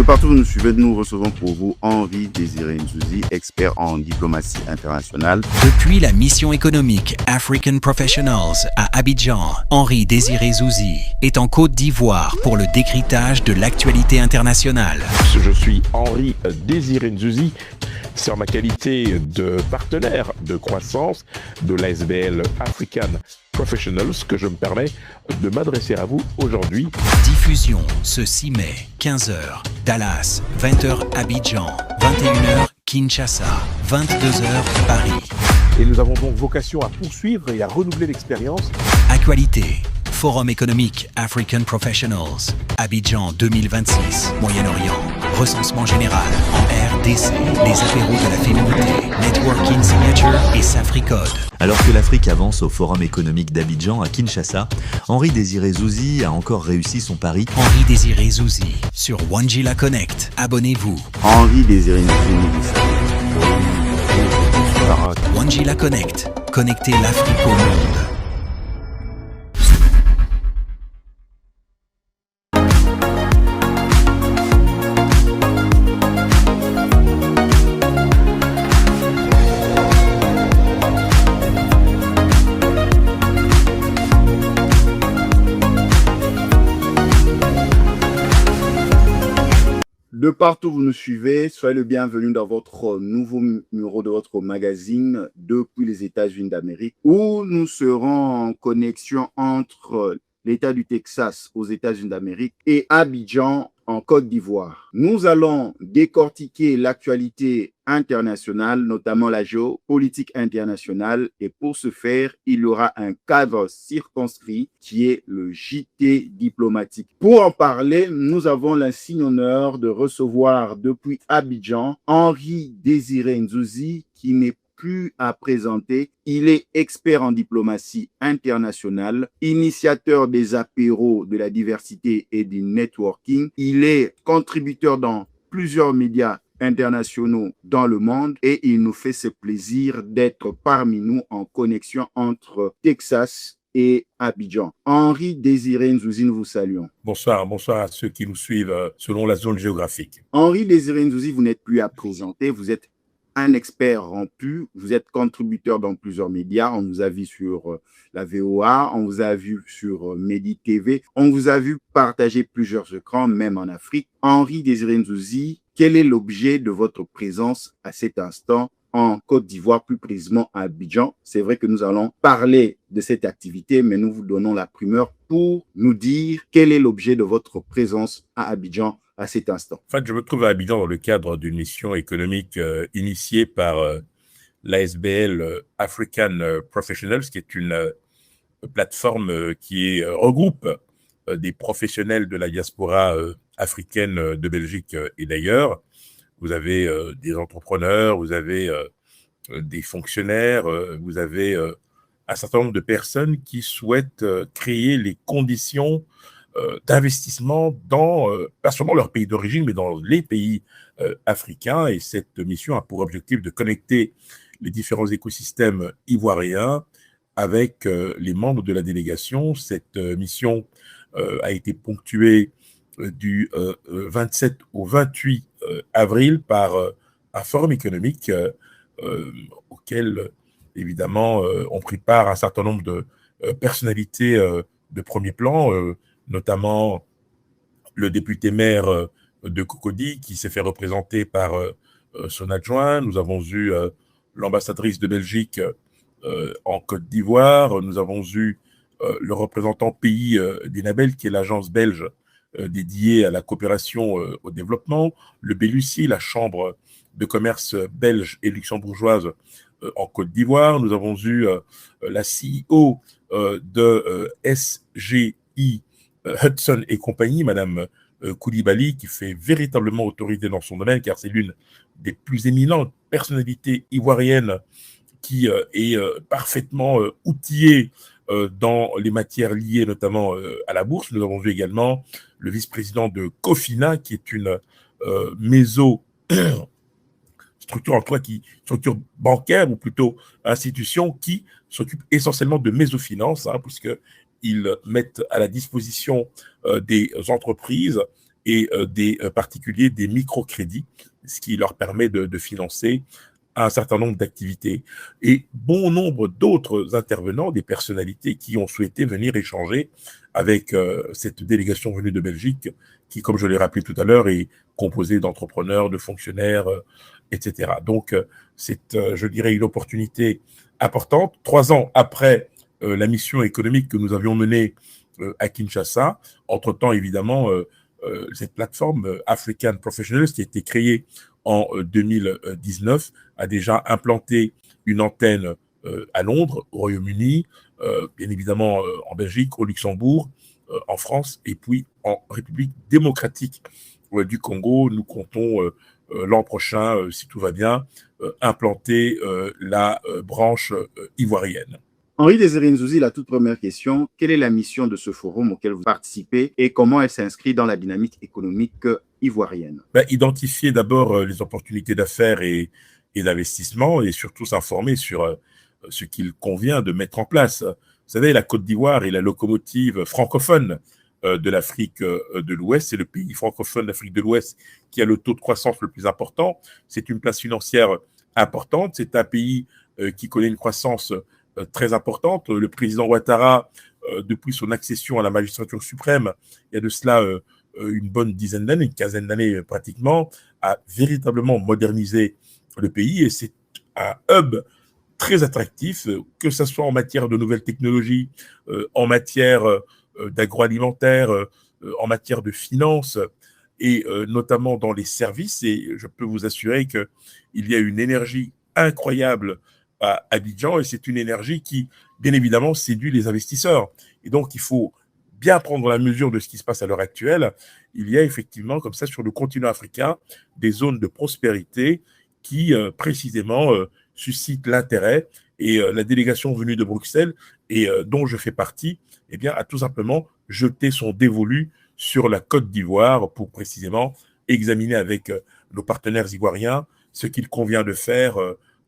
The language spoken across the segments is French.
De partout où vous nous suivez, nous recevons pour vous Henri Désiré Nzouzi, expert en diplomatie internationale. Depuis la mission économique African Professionals à Abidjan, Henri Désiré Nzouzi est en Côte d'Ivoire pour le décryptage de l'actualité internationale. Je suis Henri Désiré Nzouzi. C'est en ma qualité de partenaire de croissance de l'ASBL African Professionals que je me permets de m'adresser à vous aujourd'hui. Diffusion ce 6 mai, 15h, Dallas, 20h Abidjan, 21h Kinshasa, 22h Paris. Et nous avons donc vocation à poursuivre et à renouveler l'expérience. Actualité, Forum économique African Professionals, Abidjan 2026, Moyen-Orient, recensement général en RDC, les apéros de la féminité, Networking Signature et Safricode. Alors que l'Afrique avance au Forum économique d'Abidjan à Kinshasa, Henri Désiré Nzouzi a encore réussi son pari. Henri Désiré Nzouzi sur Wangila Connect. Abonnez-vous. Henri Désiré Nzouzi. Wangila Connect. Connectez l'Afrique au monde. De partout où vous nous suivez, soyez le bienvenu dans votre nouveau numéro de votre magazine depuis les États-Unis d'Amérique, où nous serons en connexion entre l'État du Texas aux États-Unis d'Amérique et Abidjan en Côte d'Ivoire. Nous allons décortiquer l'actualité internationale, notamment la géopolitique internationale, et pour ce faire, il y aura un cadre circonscrit qui est le JT diplomatique. Pour en parler, nous avons l'insigne honneur de recevoir depuis Abidjan Henri Désiré Nzouzi, qui n'est plus à présenter. Il est expert en diplomatie internationale, initiateur des apéros de la diversité et du networking. Il est contributeur dans plusieurs médias internationaux dans le monde et il nous fait ce plaisir d'être parmi nous en connexion entre Texas et Abidjan. Henri Désiré Nzouzi, nous vous saluons. Bonsoir à ceux qui nous suivent selon la zone géographique. Henri Désiré Nzouzi, vous n'êtes plus à présenter, vous êtes un expert rompu, vous êtes contributeur dans plusieurs médias, on vous a vu sur la VOA, on vous a vu sur Medi TV, on vous a vu partager plusieurs écrans, même en Afrique. Henri Désiré Nzouzi, quel est l'objet de votre présence à cet instant en Côte d'Ivoire, plus précisément à Abidjan? C'est vrai que nous allons parler de cette activité, mais nous vous donnons la primeur pour nous dire quel est l'objet de votre présence à Abidjan à cet instant. En fait, je me trouve à Abidjan dans le cadre d'une mission économique initiée par l'ASBL African Professionals, qui est une plateforme qui regroupe des professionnels de la diaspora africaine de Belgique et d'ailleurs. Vous avez des entrepreneurs, vous avez des fonctionnaires, vous avez un certain nombre de personnes qui souhaitent créer les conditions d'investissement dans, pas seulement leur pays d'origine, mais dans les pays africains. Et cette mission a pour objectif de connecter les différents écosystèmes ivoiriens avec les membres de la délégation. Cette mission a été ponctuée du 27 au 28 avril par un forum économique auquel, évidemment, ont pris part un certain nombre de personnalités de premier plan, notamment le député maire de Cocody qui s'est fait représenter par son adjoint. Nous avons eu l'ambassadrice de Belgique en Côte d'Ivoire. Nous avons eu le représentant pays d'Enabel, qui est l'agence belge dédiée à la coopération au développement, le BELUCI, la chambre de commerce belge et luxembourgeoise en Côte d'Ivoire. Nous avons eu la CEO de SGI Hudson et compagnie, Madame Koulibaly, qui fait véritablement autorité dans son domaine, car c'est l'une des plus éminentes personnalités ivoiriennes qui est parfaitement outillée dans les matières liées notamment à la bourse. Nous avons vu également le vice-président de Cofina, qui est une structure bancaire, ou plutôt institution, qui s'occupe essentiellement de mésofinance, puisqu'ils mettent à la disposition des entreprises et des particuliers des microcrédits, ce qui leur permet de financer un certain nombre d'activités. Et bon nombre d'autres intervenants, des personnalités qui ont souhaité venir échanger avec cette délégation venue de Belgique, qui, comme je l'ai rappelé tout à l'heure, est composée d'entrepreneurs, de fonctionnaires, etc. Donc, c'est, je dirais, une opportunité importante. 3 ans après la mission économique que nous avions menée à Kinshasa, entre-temps, évidemment, cette plateforme African Professionals, qui a été créée en 2019, a déjà implanté une antenne à Londres, au Royaume-Uni, bien évidemment en Belgique, au Luxembourg, en France, et puis en République démocratique du Congo. Nous comptons l'an prochain, si tout va bien, implanter la branche ivoirienne. Henri-Désiré Nzouzi, la toute première question, quelle est la mission de ce forum auquel vous participez et comment elle s'inscrit dans la dynamique économique ivoirienne? Identifier d'abord les opportunités d'affaires et d'investissement et surtout s'informer sur ce qu'il convient de mettre en place. Vous savez, la Côte d'Ivoire est la locomotive francophone de l'Afrique de l'Ouest. C'est le pays francophone d'Afrique de l'Ouest qui a le taux de croissance le plus important. C'est une place financière importante. C'est un pays qui connaît une croissance très importante. Le président Ouattara, depuis son accession à la magistrature suprême, il y a de cela une bonne dizaine d'années, une quinzaine d'années pratiquement, a véritablement modernisé le pays et c'est un hub très attractif, que ce soit en matière de nouvelles technologies, en matière d'agroalimentaire, en matière de finances et notamment dans les services. Et je peux vous assurer qu'il y a une énergie incroyable à Abidjan et c'est une énergie qui, bien évidemment, séduit les investisseurs. Et donc, il faut bien prendre la mesure de ce qui se passe à l'heure actuelle. Il y a effectivement, comme ça, sur le continent africain, des zones de prospérité qui, précisément, suscitent l'intérêt. Et la délégation venue de Bruxelles, et dont je fais partie, eh bien, a tout simplement jeté son dévolu sur la Côte d'Ivoire pour, précisément, examiner avec nos partenaires ivoiriens ce qu'il convient de faire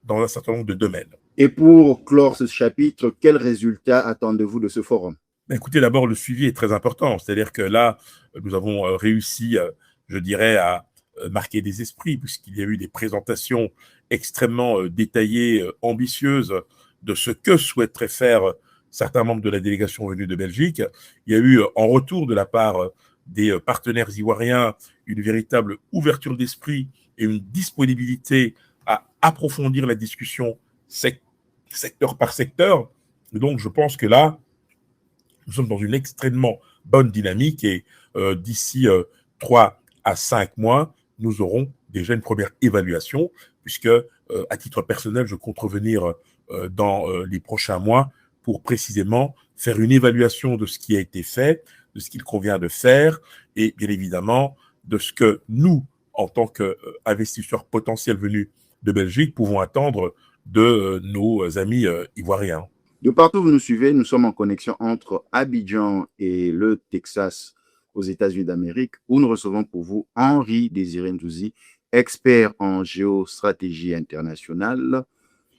dans un certain nombre de domaines. Et pour clore ce chapitre, quels résultats attendez-vous de ce forum? Écoutez, d'abord, le suivi est très important. C'est-à-dire que là, nous avons réussi, je dirais, à marquer des esprits, puisqu'il y a eu des présentations extrêmement détaillées, ambitieuses, de ce que souhaiteraient faire certains membres de la délégation venue de Belgique. Il y a eu, en retour de la part des partenaires ivoiriens, une véritable ouverture d'esprit et une disponibilité à approfondir la discussion secteur par secteur. Et donc, je pense que là, nous sommes dans une extrêmement bonne dynamique et d'ici 3 à 5 mois, nous aurons déjà une première évaluation puisque, à titre personnel, je compte revenir dans les prochains mois pour précisément faire une évaluation de ce qui a été fait, de ce qu'il convient de faire et bien évidemment de ce que nous, en tant qu'investisseurs potentiels venus de Belgique, pouvons attendre de nos amis ivoiriens. De partout où vous nous suivez, nous sommes en connexion entre Abidjan et le Texas aux États-Unis d'Amérique, où nous recevons pour vous Henri-Désiré Nzouzi, expert en géostratégie internationale,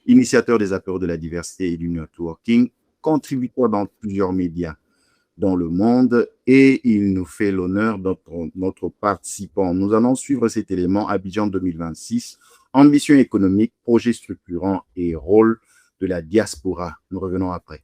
initiateur des apéros de la diversité et du networking, contributeur dans plusieurs médias dans le monde, et il nous fait l'honneur d'être notre participant. Nous allons suivre cet élément Abidjan 2026, ambition économique, projet structurant et rôle de la diaspora. Nous revenons après.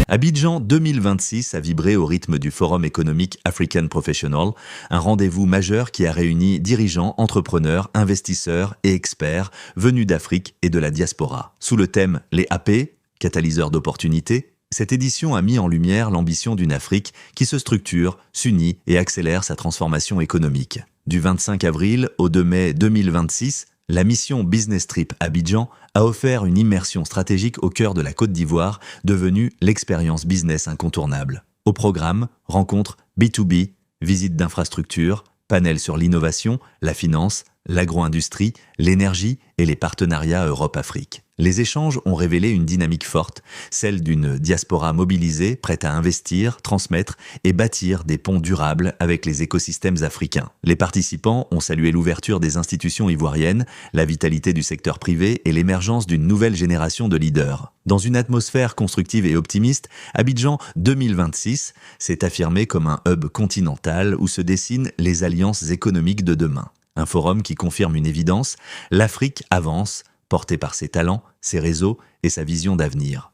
Abidjan 2026 a vibré au rythme du Forum économique African Professional, un rendez-vous majeur qui a réuni dirigeants, entrepreneurs, investisseurs et experts venus d'Afrique et de la diaspora. Sous le thème « Les AP », catalyseurs d'opportunités, cette édition a mis en lumière l'ambition d'une Afrique qui se structure, s'unit et accélère sa transformation économique. Du 25 avril au 2 mai 2026, la mission Business Trip Abidjan a offert une immersion stratégique au cœur de la Côte d'Ivoire, devenue l'expérience business incontournable. Au programme, rencontres B2B, visites d'infrastructures, panels sur l'innovation, la finance, l'agro-industrie, l'énergie et les partenariats Europe-Afrique. Les échanges ont révélé une dynamique forte, celle d'une diaspora mobilisée, prête à investir, transmettre et bâtir des ponts durables avec les écosystèmes africains. Les participants ont salué l'ouverture des institutions ivoiriennes, la vitalité du secteur privé et l'émergence d'une nouvelle génération de leaders. Dans une atmosphère constructive et optimiste, Abidjan 2026 s'est affirmé comme un hub continental où se dessinent les alliances économiques de demain. Un forum qui confirme une évidence, l'Afrique avance, portée par ses talents, ses réseaux et sa vision d'avenir.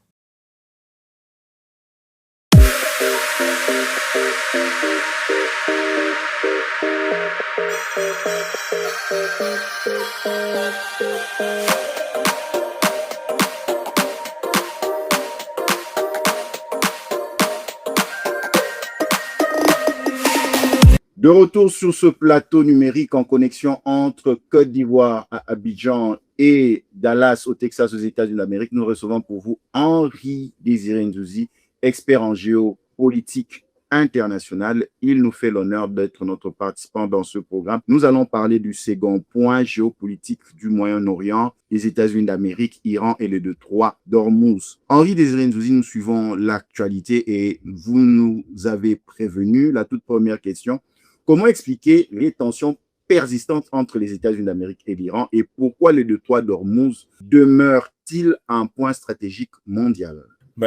De retour sur ce plateau numérique en connexion entre Côte d'Ivoire à Abidjan et Dallas au Texas aux États-Unis d'Amérique, nous recevons pour vous Henri Désiré Ndouzi, expert en géopolitique internationale. Il nous fait l'honneur d'être notre participant dans ce programme. Nous allons parler du second point géopolitique du Moyen-Orient, les États-Unis d'Amérique, Iran et le détroit d'Ormuz. Henri Désiré Ndouzi, nous suivons l'actualité et vous nous avez prévenu. La toute première question: comment expliquer les tensions persistantes entre les États-Unis d'Amérique et l'Iran et pourquoi le détroit d'Ormuz demeure-t-il un point stratégique mondial?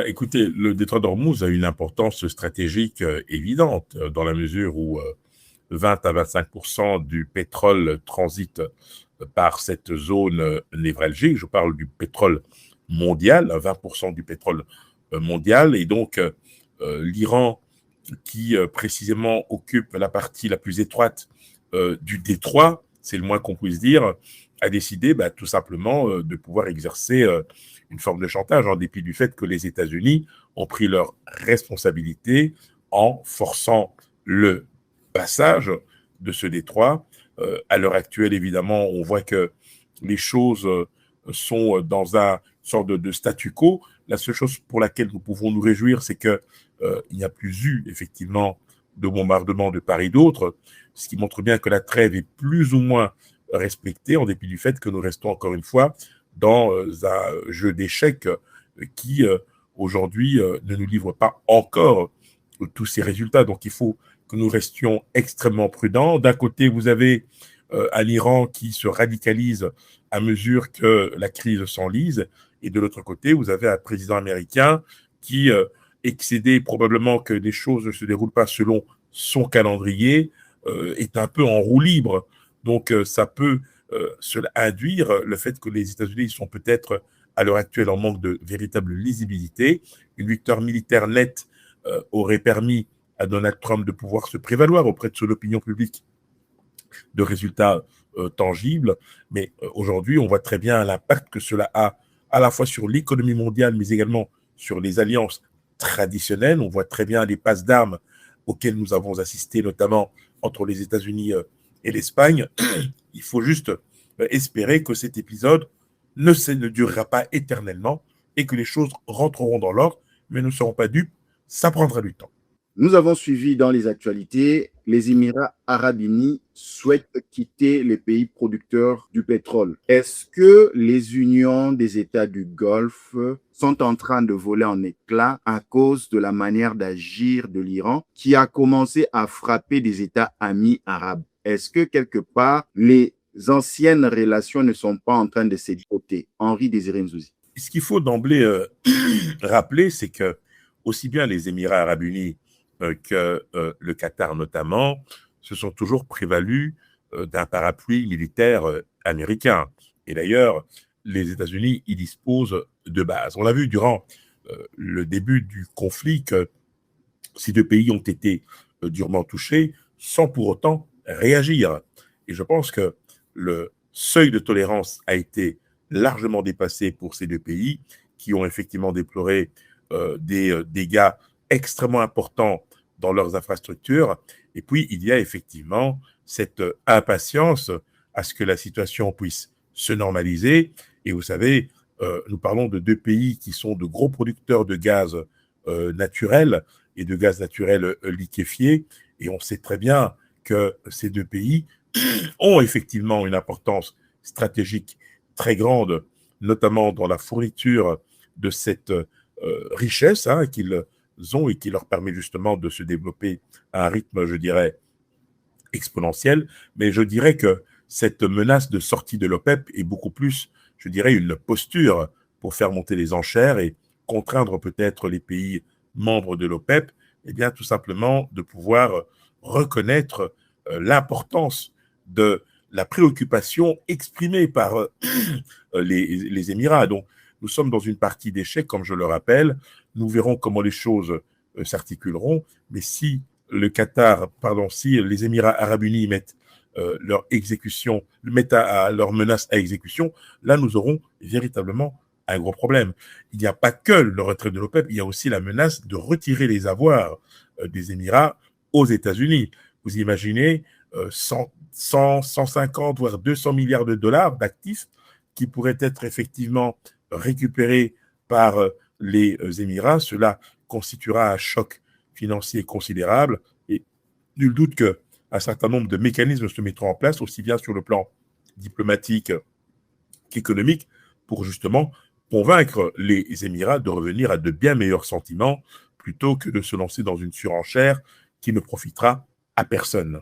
Écoutez, le détroit d'Ormuz a une importance stratégique évidente dans la mesure où 20 à 25% du pétrole transite par cette zone névralgique. Je parle du pétrole mondial, 20% du pétrole mondial. Et donc, l'Iran, qui précisément occupe la partie la plus étroite du détroit, c'est le moins qu'on puisse dire, a décidé tout simplement de pouvoir exercer une forme de chantage en dépit du fait que les États-Unis ont pris leurs responsabilités en forçant le passage de ce détroit. À l'heure actuelle, évidemment, on voit que les choses sont dans une sorte de statu quo. La seule chose pour laquelle nous pouvons nous réjouir, c'est qu'il n'y a plus eu effectivement de bombardement de part et d'autre, ce qui montre bien que la trêve est plus ou moins respectée, en dépit du fait que nous restons encore une fois dans un jeu d'échecs qui aujourd'hui ne nous livre pas encore tous ces résultats. Donc il faut que nous restions extrêmement prudents. D'un côté, vous avez un Iran qui se radicalise à mesure que la crise s'enlise, et de l'autre côté, vous avez un président américain qui, excédé probablement que les choses ne se déroulent pas selon son calendrier, est un peu en roue libre. Donc ça peut cela induire le fait que les États-Unis sont peut-être à l'heure actuelle en manque de véritable lisibilité. Une victoire militaire nette aurait permis à Donald Trump de pouvoir se prévaloir auprès de son opinion publique de résultats tangibles. Mais aujourd'hui, on voit très bien l'impact que cela a à la fois sur l'économie mondiale, mais également sur les alliances traditionnelles. On voit très bien les passes d'armes auxquelles nous avons assisté, notamment entre les États-Unis et l'Espagne. Il faut juste espérer que cet épisode ne durera pas éternellement et que les choses rentreront dans l'ordre, mais ne seront pas dupes, ça prendra du temps. Nous avons suivi dans les actualités, les Émirats arabes unis souhaitent quitter les pays producteurs du pétrole. Est-ce que les unions des États du Golfe sont en train de voler en éclats à cause de la manière d'agir de l'Iran qui a commencé à frapper des États amis arabes? Est-ce que quelque part, les anciennes relations ne sont pas en train de s'éboter? Henri Désiré Ndouzi. Ce qu'il faut d'emblée rappeler, c'est que aussi bien les Émirats arabes unis que le Qatar notamment se sont toujours prévalus d'un parapluie militaire américain. Et d'ailleurs, les États-Unis y disposent de bases. On l'a vu durant le début du conflit que ces deux pays ont été durement touchés sans pour autant réagir. Et je pense que le seuil de tolérance a été largement dépassé pour ces deux pays qui ont effectivement déploré des dégâts extrêmement importants dans leurs infrastructures. Et puis, il y a effectivement cette impatience à ce que la situation puisse se normaliser. Et vous savez, nous parlons de deux pays qui sont de gros producteurs de gaz naturel et de gaz naturel liquéfié. Et on sait très bien que ces deux pays ont effectivement une importance stratégique très grande, notamment dans la fourniture de cette richesse qu'ils ont et qui leur permet justement de se développer à un rythme, je dirais, exponentiel. Mais je dirais que cette menace de sortie de l'OPEP est beaucoup plus, je dirais, une posture pour faire monter les enchères et contraindre peut-être les pays membres de l'OPEP, eh bien, tout simplement de pouvoir reconnaître l'importance de la préoccupation exprimée par les Émirats. Donc, nous sommes dans une partie d'échec, comme je le rappelle. Nous verrons comment les choses s'articuleront. Mais si le Qatar, si les Émirats arabes unis mettent leur exécution, mettent leur menace à exécution, là, nous aurons véritablement un gros problème. Il n'y a pas que le retrait de l'OPEP, il y a aussi la menace de retirer les avoirs des Émirats aux États-Unis. Vous imaginez 150, voire 200 milliards de dollars d'actifs qui pourraient être effectivement récupérés par les Émirats. Cela constituera un choc financier considérable et nul doute qu'un certain nombre de mécanismes se mettront en place, aussi bien sur le plan diplomatique qu'économique, pour justement convaincre les Émirats de revenir à de bien meilleurs sentiments plutôt que de se lancer dans une surenchère qui ne profitera à personne.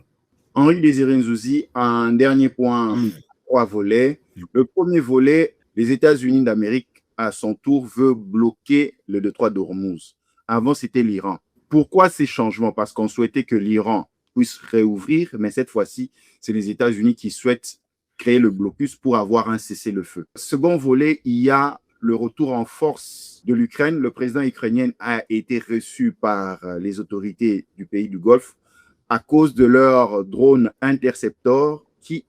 Henri Désiré Nzouzi, un dernier point, 3 volets. Le premier volet, les États-Unis d'Amérique, à son tour, veut bloquer le détroit d'Ormuz. Avant, c'était l'Iran. Pourquoi ces changements? Parce qu'on souhaitait que l'Iran puisse réouvrir, mais cette fois-ci, c'est les États-Unis qui souhaitent créer le blocus pour avoir un cessez-le-feu. Second volet, il y a le retour en force de l'Ukraine. Le président ukrainien a été reçu par les autorités du pays du Golfe à cause de leurs drones interceptors qui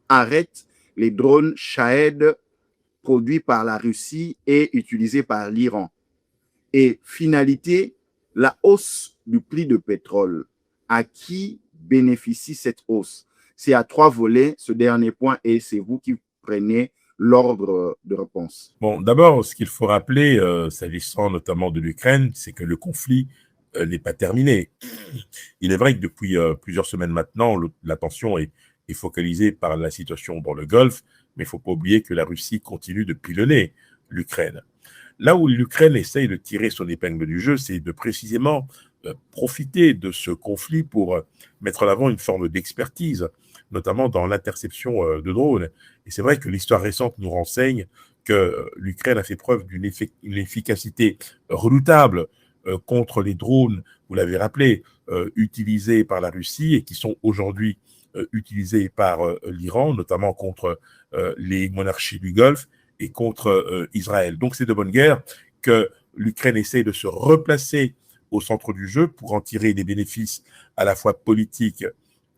arrêtent les drones Shahed produits par la Russie et utilisés par l'Iran. Et finalité, la hausse du prix de pétrole. À qui bénéficie cette hausse? C'est à 3 volets, ce dernier point, et c'est vous qui prenez l'ordre de réponse. Bon, d'abord, ce qu'il faut rappeler, s'agissant notamment de l'Ukraine, c'est que le conflit n'est pas terminé. Il est vrai que depuis plusieurs semaines maintenant, l'attention est focalisée par la situation dans le Golfe, mais il ne faut pas oublier que la Russie continue de pilonner l'Ukraine. Là où l'Ukraine essaye de tirer son épingle du jeu, c'est de précisément profiter de ce conflit pour mettre en avant une forme d'expertise, notamment dans l'interception de drones. Et c'est vrai que l'histoire récente nous renseigne que l'Ukraine a fait preuve d'une efficacité redoutable contre les drones, vous l'avez rappelé, utilisés par la Russie et qui sont aujourd'hui utilisés par l'Iran, notamment contre les monarchies du Golfe et contre Israël. Donc c'est de bonne guerre que l'Ukraine essaie de se replacer au centre du jeu pour en tirer des bénéfices à la fois politiques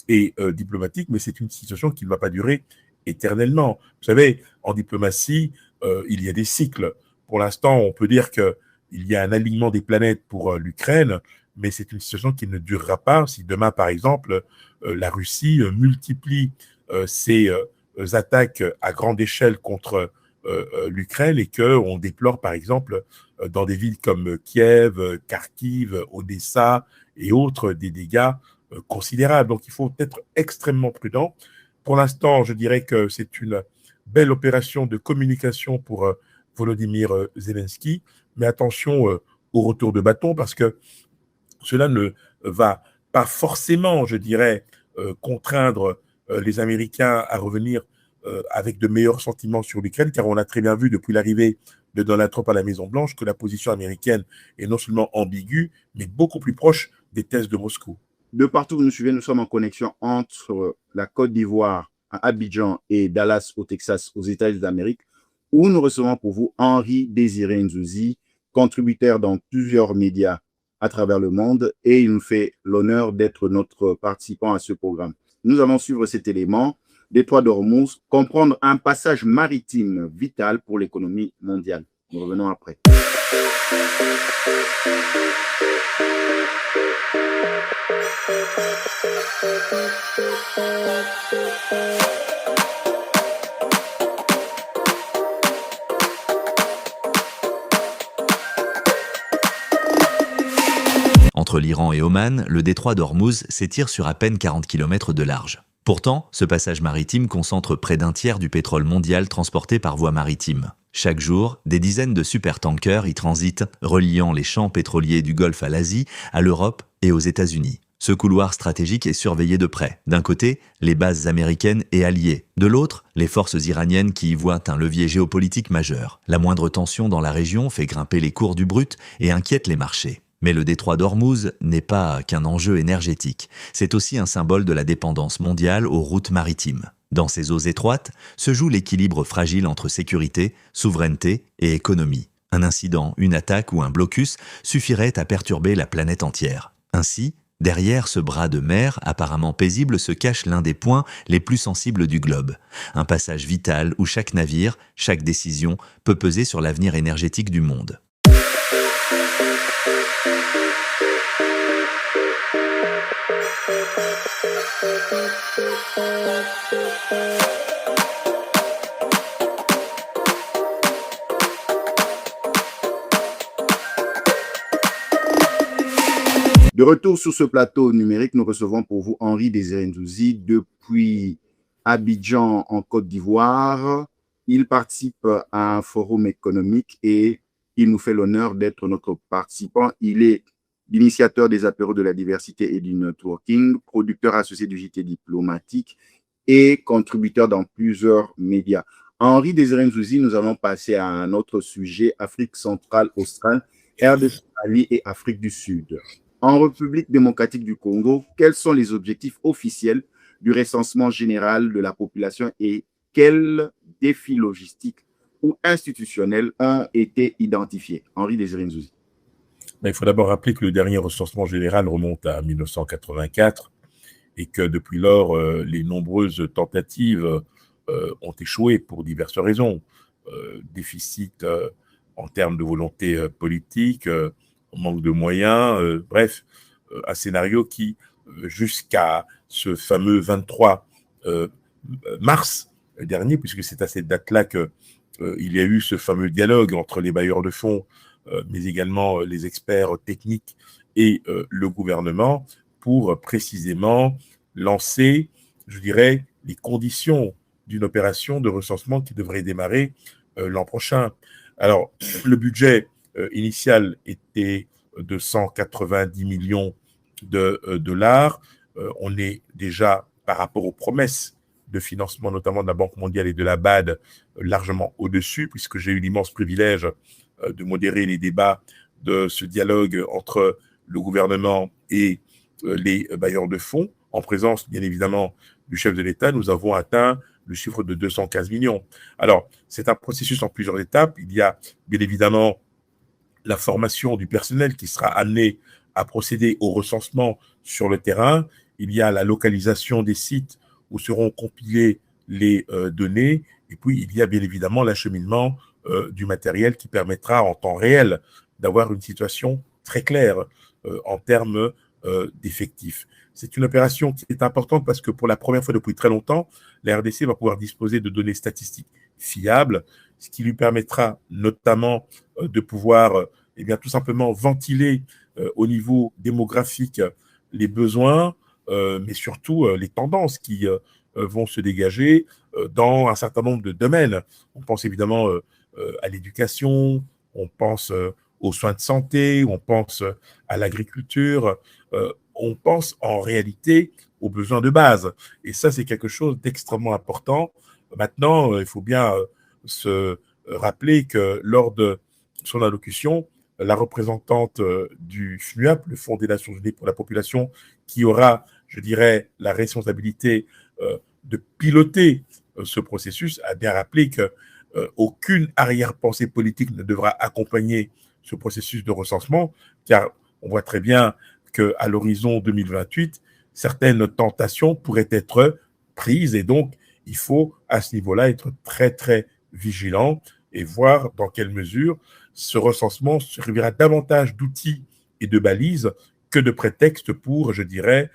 et diplomatiques, mais c'est une situation qui ne va pas durer éternellement. Vous savez, en diplomatie, il y a des cycles. Pour l'instant, on peut dire qu'il y a un alignement des planètes pour l'Ukraine, mais c'est une situation qui ne durera pas si demain, par exemple, la Russie multiplie ses attaques à grande échelle contre l'Ukraine et qu'on déplore, par exemple, dans des villes comme Kiev, Kharkiv, Odessa et autres, des dégâts considérables. Donc, il faut être extrêmement prudent. Pour l'instant, je dirais que c'est une belle opération de communication pour Volodymyr Zelensky, mais attention au retour de bâton parce que cela ne va pas forcément, je dirais, contraindre les Américains à revenir avec de meilleurs sentiments sur l'Ukraine, car on a très bien vu depuis l'arrivée de Donald Trump à la Maison-Blanche que la position américaine est non seulement ambiguë, mais beaucoup plus proche des thèses de Moscou. De partout où vous nous suivez, nous sommes en connexion entre la Côte d'Ivoire à Abidjan et Dallas au Texas aux États-Unis d'Amérique, où nous recevons pour vous Henri Désiré Nzouzi, contributeur dans plusieurs médias à travers le monde, et il nous fait l'honneur d'être notre participant à ce programme. Nous allons suivre cet élément, détroit d'Ormuz, comprendre un passage maritime vital pour l'économie mondiale. Nous revenons après. Entre l'Iran et Oman, le détroit d'Ormuz s'étire sur à peine 40 km de large. Pourtant, ce passage maritime concentre près d'un tiers du pétrole mondial transporté par voie maritime. Chaque jour, des dizaines de supertankers y transitent, reliant les champs pétroliers du Golfe à l'Asie, à l'Europe et aux États-Unis. Ce couloir stratégique est surveillé de près. D'un côté, les bases américaines et alliées. De l'autre, les forces iraniennes qui y voient un levier géopolitique majeur. La moindre tension dans la région fait grimper les cours du brut et inquiète les marchés. Mais le détroit d'Ormuz n'est pas qu'un enjeu énergétique. C'est aussi un symbole de la dépendance mondiale aux routes maritimes. Dans ces eaux étroites se joue l'équilibre fragile entre sécurité, souveraineté et économie. Un incident, une attaque ou un blocus suffirait à perturber la planète entière. Ainsi, derrière ce bras de mer apparemment paisible se cache l'un des points les plus sensibles du globe. Un passage vital où chaque navire, chaque décision peut peser sur l'avenir énergétique du monde. De retour sur ce plateau numérique, nous recevons pour vous Henri Désiré Nzouzi depuis Abidjan en Côte d'Ivoire. Il participe à un forum économique et il nous fait l'honneur d'être notre participant. Il est l'initiateur des apéros de la diversité et du networking, producteur associé du JT diplomatique et contributeur dans plusieurs médias. Henri Désiré Nzouzi, nous allons passer à un autre sujet, Afrique centrale, australe, RDC et Afrique du Sud. En République démocratique du Congo, quels sont les objectifs officiels du recensement général de la population et quels défis logistiques ou institutionnels ont été identifiés? Henri Désiré Nzouzi. Il faut d'abord rappeler que le dernier recensement général remonte à 1984 et que depuis lors, les nombreuses tentatives ont échoué pour diverses raisons. Déficit en termes de volonté politique, manque de moyens, bref, un scénario qui, jusqu'à ce fameux 23 mars dernier, puisque c'est à cette date-là qu'il y a eu ce fameux dialogue entre les bailleurs de fonds, mais également les experts techniques et le gouvernement, pour précisément lancer, je dirais, les conditions d'une opération de recensement qui devrait démarrer l'an prochain. Alors, le budget initial était de 190 millions de dollars. On est déjà, par rapport aux promesses de financement, notamment de la Banque mondiale et de la BAD, largement au-dessus, puisque j'ai eu l'immense privilège de modérer les débats de ce dialogue entre le gouvernement et les bailleurs de fonds. En présence, bien évidemment, du chef de l'État, nous avons atteint le chiffre de 215 millions. Alors, c'est un processus en plusieurs étapes. Il y a bien évidemment la formation du personnel qui sera amené à procéder au recensement sur le terrain. Il y a la localisation des sites où seront compilées les données. Et puis, il y a bien évidemment l'acheminement du matériel qui permettra en temps réel d'avoir une situation très claire en termes d'effectifs. C'est une opération qui est importante parce que pour la première fois depuis très longtemps, la RDC va pouvoir disposer de données statistiques fiables, ce qui lui permettra notamment de pouvoir tout simplement ventiler au niveau démographique les besoins, mais surtout les tendances qui vont se dégager dans un certain nombre de domaines. On pense évidemment à l'éducation, on pense aux soins de santé, on pense à l'agriculture, on pense en réalité aux besoins de base. Et ça, c'est quelque chose d'extrêmement important. Maintenant, il faut bien se rappeler que lors de son allocution, la représentante du FNUAP, le Fonds des Nations Unies pour la population, qui aura, je dirais, la responsabilité de piloter ce processus, a bien rappelé que aucune arrière-pensée politique ne devra accompagner ce processus de recensement, car on voit très bien qu'à l'horizon 2028, certaines tentations pourraient être prises et donc il faut à ce niveau-là être très très vigilant et voir dans quelle mesure ce recensement servira davantage d'outils et de balises que de prétextes pour, je dirais,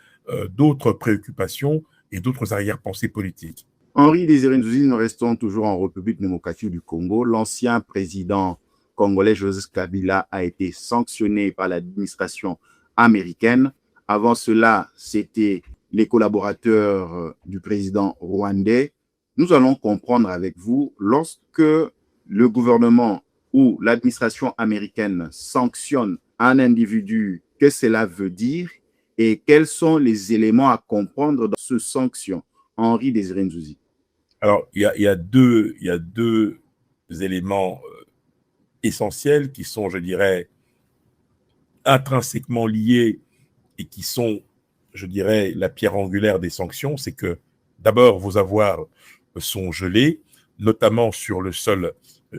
d'autres préoccupations et d'autres arrière-pensées politiques. Henri Désiré Nzouzi, nous restons toujours en République démocratique du Congo. L'ancien président congolais Joseph Kabila a été sanctionné par l'administration américaine. Avant cela, c'était les collaborateurs du président rwandais, nous allons comprendre avec vous lorsque le gouvernement ou l'administration américaine sanctionne un individu, que cela veut dire et quels sont les éléments à comprendre dans ce sanction. Henri Désiré Nzouzi. Alors, il y a deux éléments essentiels qui sont, je dirais, intrinsèquement liés et qui sont, je dirais, la pierre angulaire des sanctions. C'est que, d'abord, vos avoirs sont gelés, notamment sur le sol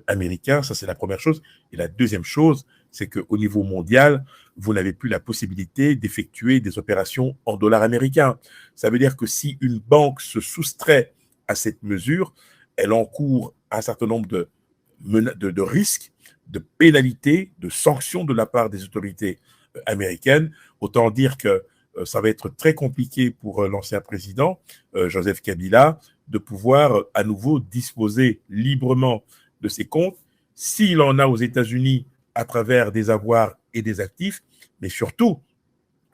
américain. Ça, c'est la première chose. Et la deuxième chose, c'est qu'au niveau mondial, vous n'avez plus la possibilité d'effectuer des opérations en dollars américains. Ça veut dire que si une banque se soustrait à cette mesure, elle encourt un certain nombre de risques, de pénalités, de sanctions de la part des autorités américaines. Autant dire que ça va être très compliqué pour l'ancien président, Joseph Kabila, de pouvoir à nouveau disposer librement de ses comptes, s'il en a aux États-Unis à travers des avoirs et des actifs, mais surtout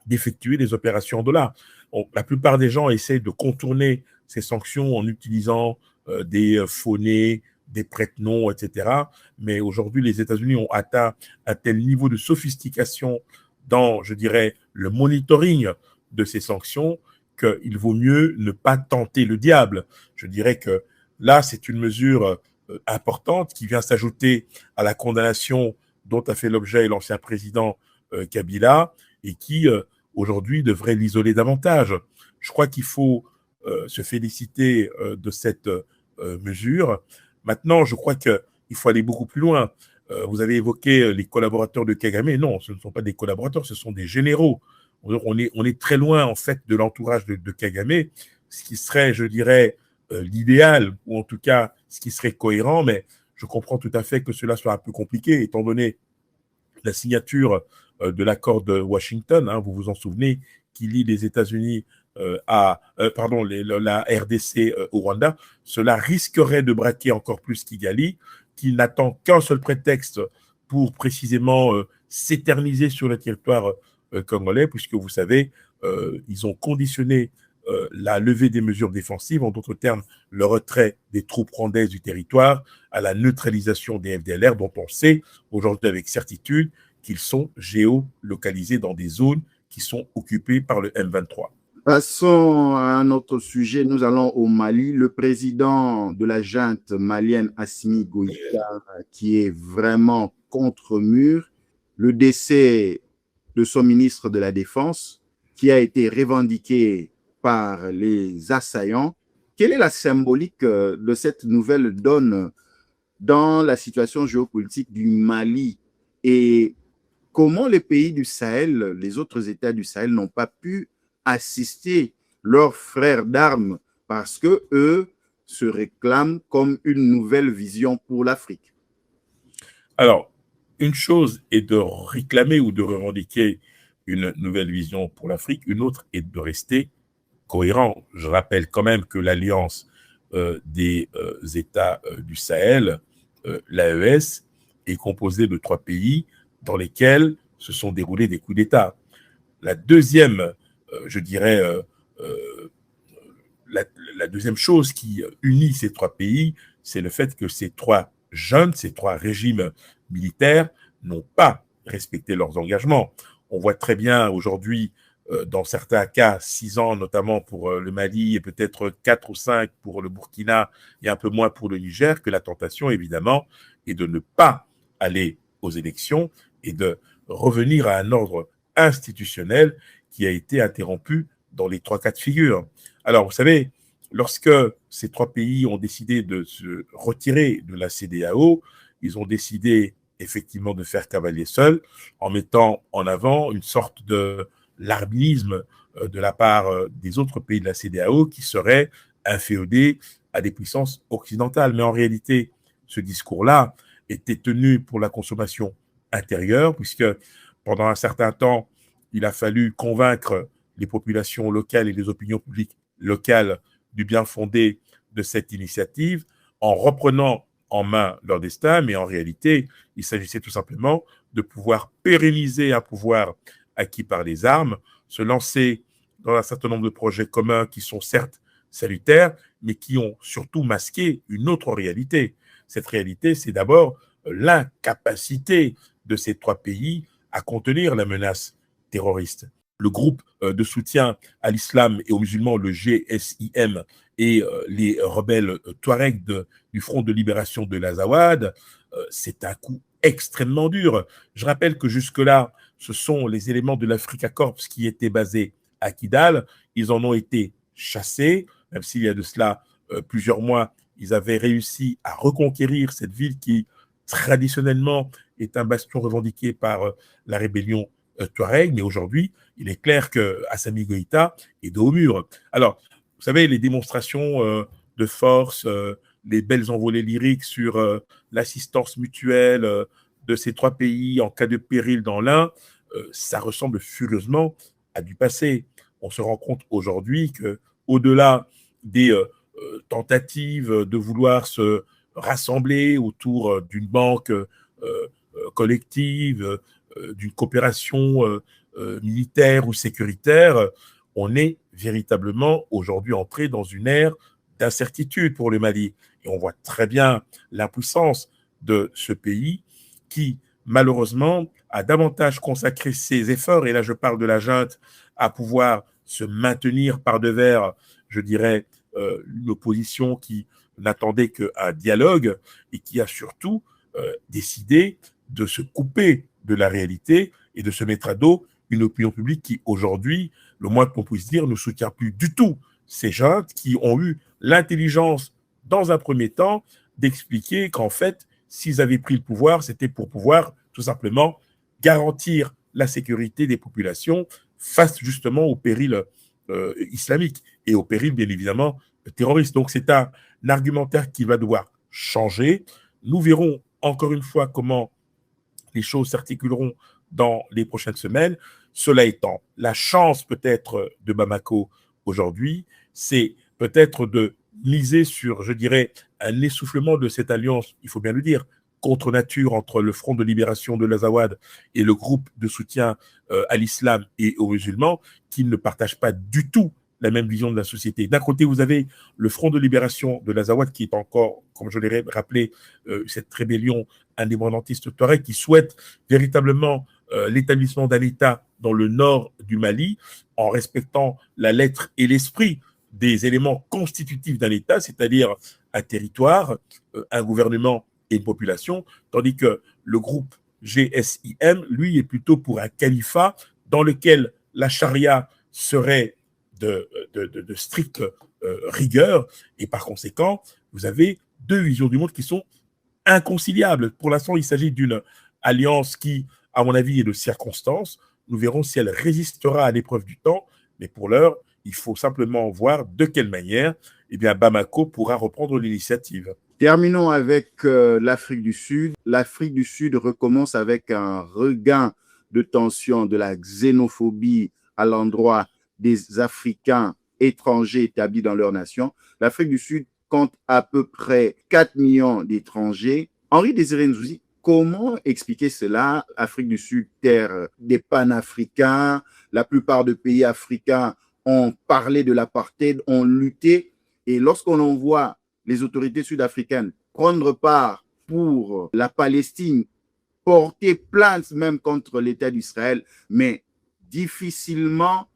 d'effectuer des opérations en dollars. La plupart des gens essaient de contourner ces sanctions en utilisant des faux-nez, des prête-noms, etc. Mais aujourd'hui, les États-Unis ont atteint un tel niveau de sophistication dans, je dirais, le monitoring de ces sanctions qu'il vaut mieux ne pas tenter le diable. Je dirais que là, c'est une mesure importante qui vient s'ajouter à la condamnation dont a fait l'objet l'ancien président Kabila et qui, aujourd'hui, devrait l'isoler davantage. Je crois qu'il faut se féliciter de cette mesure. Maintenant, je crois qu'il faut aller beaucoup plus loin. Vous avez évoqué les collaborateurs de Kagame. Non, ce ne sont pas des collaborateurs, ce sont des généraux. On est très loin, en fait, de l'entourage de Kagame, ce qui serait, je dirais, l'idéal, ou en tout cas, ce qui serait cohérent, mais je comprends tout à fait que cela soit un peu compliqué, étant donné la signature de l'accord de Washington, hein, vous vous en souvenez, qui lie les États-Unis la RDC au Rwanda. Cela risquerait de braquer encore plus Kigali, qui n'attend qu'un seul prétexte pour précisément s'éterniser sur le territoire congolais, puisque vous savez, ils ont conditionné la levée des mesures défensives, en d'autres termes, le retrait des troupes rwandaises du territoire, à la neutralisation des FDLR, dont on sait aujourd'hui avec certitude qu'ils sont géolocalisés dans des zones qui sont occupées par le M23. Passons à un autre sujet. Nous allons au Mali. Le président de la junte malienne, Assimi Goïta, qui est vraiment contre mur. Le décès de son ministre de la Défense, qui a été revendiqué par les assaillants. Quelle est la symbolique de cette nouvelle donne dans la situation géopolitique du Mali et comment les pays du Sahel, les autres États du Sahel n'ont pas pu assister leurs frères d'armes parce que eux se réclament comme une nouvelle vision pour l'Afrique? Alors, une chose est de réclamer ou de revendiquer une nouvelle vision pour l'Afrique, une autre est de rester cohérent. Je rappelle quand même que l'alliance des États du Sahel, l'AES, est composée de 3 pays dans lesquels se sont déroulés des coups d'État. La deuxième, je dirais, la deuxième chose qui unit ces 3 pays, c'est le fait que ces 3 régimes militaires n'ont pas respecté leurs engagements. On voit très bien aujourd'hui, dans certains cas, 6 ans notamment pour le Mali et peut-être 4 ou 5 pour le Burkina et un peu moins pour le Niger, que la tentation, évidemment, est de ne pas aller aux élections et de revenir à un ordre institutionnel qui a été interrompu dans les 3 cas de figure. Alors, vous savez, lorsque ces 3 pays ont décidé de se retirer de la CEDEAO, ils ont décidé effectivement de faire cavalier seul en mettant en avant une sorte de larbinisme de la part des autres pays de la CEDEAO qui seraient inféodés à des puissances occidentales. Mais en réalité, ce discours-là était tenu pour la consommation intérieure, puisque pendant un certain temps, il a fallu convaincre les populations locales et les opinions publiques locales du bien fondé de cette initiative en reprenant en main leur destin, mais en réalité, il s'agissait tout simplement de pouvoir pérenniser un pouvoir acquis par les armes, se lancer dans un certain nombre de projets communs qui sont certes salutaires, mais qui ont surtout masqué une autre réalité. Cette réalité, c'est d'abord l'incapacité de ces trois pays à contenir la menace terroriste. Le groupe de soutien à l'islam et aux musulmans, le GSIM, et les rebelles Touaregs du Front de libération de l'Azawad, c'est un coup extrêmement dur. Je rappelle que jusque-là, ce sont les éléments de l'Africa Corps qui étaient basés à Kidal. Ils en ont été chassés, même s'il y a de cela plusieurs mois, ils avaient réussi à reconquérir cette ville qui, traditionnellement, est un bastion revendiqué par la rébellion Touareg, mais aujourd'hui, il est clair que Assimi Goïta est dos au mur. Alors, vous savez, les démonstrations de force, les belles envolées lyriques sur l'assistance mutuelle de ces trois pays en cas de péril dans l'un, ça ressemble furieusement à du passé. On se rend compte aujourd'hui que, au-delà des tentatives de vouloir se rassembler autour d'une banque collective, d'une coopération militaire ou sécuritaire, on est véritablement aujourd'hui entré dans une ère d'incertitude pour le Mali. Et on voit très bien l'impuissance de ce pays qui, malheureusement, a davantage consacré ses efforts, et là je parle de la junte, à pouvoir se maintenir par devers, je dirais, une opposition qui n'attendait qu'un dialogue et qui a surtout décidé de se couper de la réalité et de se mettre à dos une opinion publique qui, aujourd'hui, le moins qu'on puisse dire, ne soutient plus du tout ces juntes qui ont eu l'intelligence, dans un premier temps, d'expliquer qu'en fait, s'ils avaient pris le pouvoir, c'était pour pouvoir tout simplement garantir la sécurité des populations face justement au péril islamique et au péril, bien évidemment, terroriste. Donc, c'est un argumentaire qui va devoir changer. Nous verrons encore une fois comment les choses s'articuleront dans les prochaines semaines. Cela étant, la chance peut-être de Bamako aujourd'hui, c'est peut-être de miser sur, je dirais, un essoufflement de cette alliance, il faut bien le dire, contre nature entre le Front de libération de l'Azawad et le groupe de soutien à l'islam et aux musulmans, qui ne partagent pas du tout la même vision de la société. D'un côté, vous avez le Front de libération de l'Azawad, qui est encore, comme je l'ai rappelé, cette rébellion indépendantiste touareg, qui souhaite véritablement l'établissement d'un État dans le nord du Mali, en respectant la lettre et l'esprit des éléments constitutifs d'un État, c'est-à-dire un territoire, un gouvernement et une population, tandis que le groupe GSIM, lui, est plutôt pour un califat dans lequel la charia serait de stricte rigueur, et par conséquent, vous avez deux visions du monde qui sont inconciliables. Pour l'instant, il s'agit d'une alliance qui, à mon avis, est de circonstance. Nous verrons si elle résistera à l'épreuve du temps, mais pour l'heure, il faut simplement voir de quelle manière Bamako pourra reprendre l'initiative. Terminons avec l'Afrique du Sud. L'Afrique du Sud recommence avec un regain de tension, de la xénophobie à l'endroit des Africains étrangers établis dans leur nation. L'Afrique du Sud compte à peu près 4 millions d'étrangers. Henri-Désiré Nzouzi, comment expliquer cela? Afrique du Sud, terre des panafricains, la plupart des pays africains ont parlé de l'apartheid, ont lutté, et lorsqu'on voit les autorités sud-africaines prendre part pour la Palestine, porter plainte même contre l'État d'Israël, mais difficilement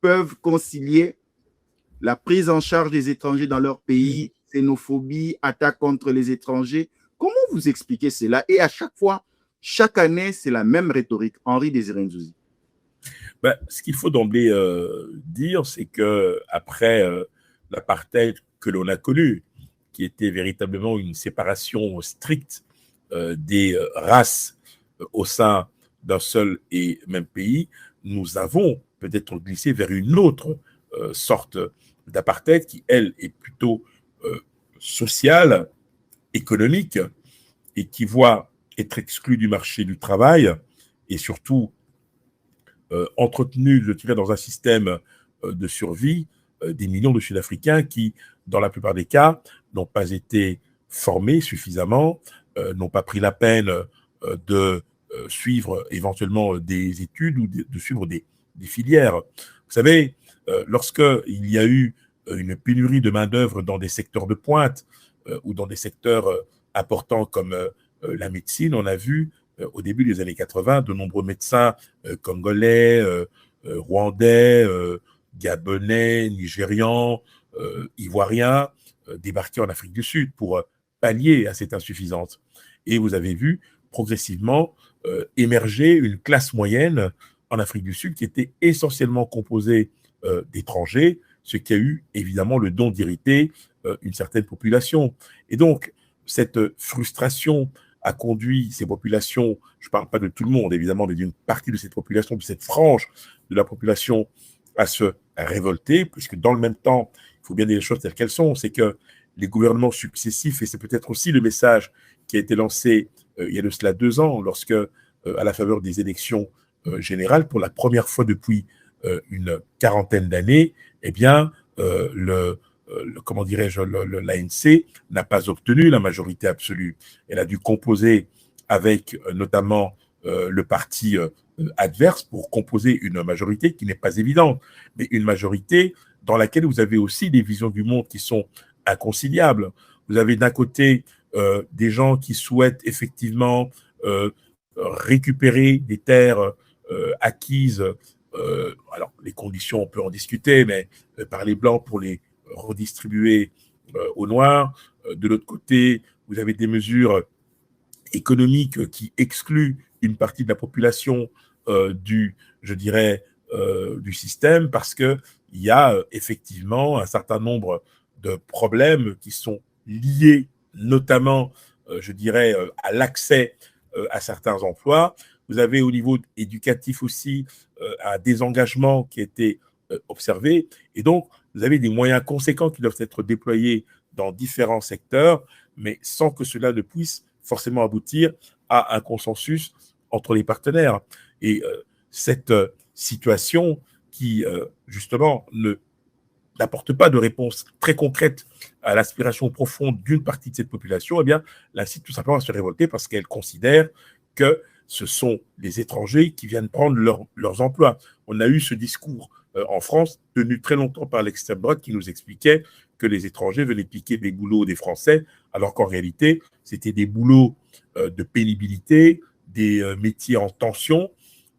peuvent concilier la prise en charge des étrangers dans leur pays, xénophobie, attaque contre les étrangers. Comment vous expliquez cela? Et à chaque fois, chaque année, c'est la même rhétorique. Henri-Désiré Nzouzi. Ce qu'il faut d'emblée dire, c'est qu'après l'apartheid que l'on a connu, qui était véritablement une séparation stricte des races au sein d'un seul et même pays, nous avons peut-être glissé vers une autre sorte d'apartheid qui, elle, est plutôt sociale, économique, et qui voit être exclu du marché du travail et surtout entretenu, je dirais, dans un système de survie des millions de Sud-Africains qui, dans la plupart des cas, n'ont pas été formés suffisamment, n'ont pas pris la peine de suivre éventuellement des études ou de suivre des filières. Vous savez, lorsqu'il y a eu une pénurie de main-d'œuvre dans des secteurs de pointe ou dans des secteurs importants comme la médecine, on a vu au début des années 80 de nombreux médecins congolais, rwandais, gabonais, nigérians, ivoiriens débarquer en Afrique du Sud pour pallier à cette insuffisance. Et vous avez vu progressivement émerger une classe moyenne en Afrique du Sud qui était essentiellement composée d'étrangers, ce qui a eu évidemment le don d'irriter une certaine population. Et donc, cette frustration a conduit ces populations, je ne parle pas de tout le monde évidemment, mais d'une partie de cette population, de cette frange de la population, à se révolter, puisque dans le même temps, il faut bien dire les choses telles qu'elles sont, c'est que les gouvernements successifs, et c'est peut-être aussi le message qui a été lancé il y a de cela 2 ans, lorsque, à la faveur des élections générales, pour la première fois depuis une quarantaine d'années, eh bien, comment dirais-je, l'ANC n'a pas obtenu la majorité absolue. Elle a dû composer avec notamment le parti adverse pour composer une majorité qui n'est pas évidente, mais une majorité dans laquelle vous avez aussi des visions du monde qui sont inconciliables. Vous avez d'un côté des gens qui souhaitent effectivement récupérer des terres acquises. Alors, les conditions, on peut en discuter, mais par les Blancs pour les redistribuer aux Noirs. De l'autre côté, vous avez des mesures économiques qui excluent une partie de la population du système, parce que il y a effectivement un certain nombre de problèmes qui sont liés notamment, à l'accès à certains emplois. Vous avez au niveau éducatif aussi un désengagement qui a été observé. Et donc, vous avez des moyens conséquents qui doivent être déployés dans différents secteurs, mais sans que cela ne puisse forcément aboutir à un consensus entre les partenaires. Et cette situation qui, justement, n'apporte pas de réponse très concrète à l'aspiration profonde d'une partie de cette population, eh bien, l'incite tout simplement à se révolter parce qu'elle considère que ce sont les étrangers qui viennent prendre leurs emplois. On a eu ce discours en France, tenu très longtemps par l'extrême droite, qui nous expliquait que les étrangers venaient piquer des boulots des Français, alors qu'en réalité, c'était des boulots de pénibilité, des métiers en tension,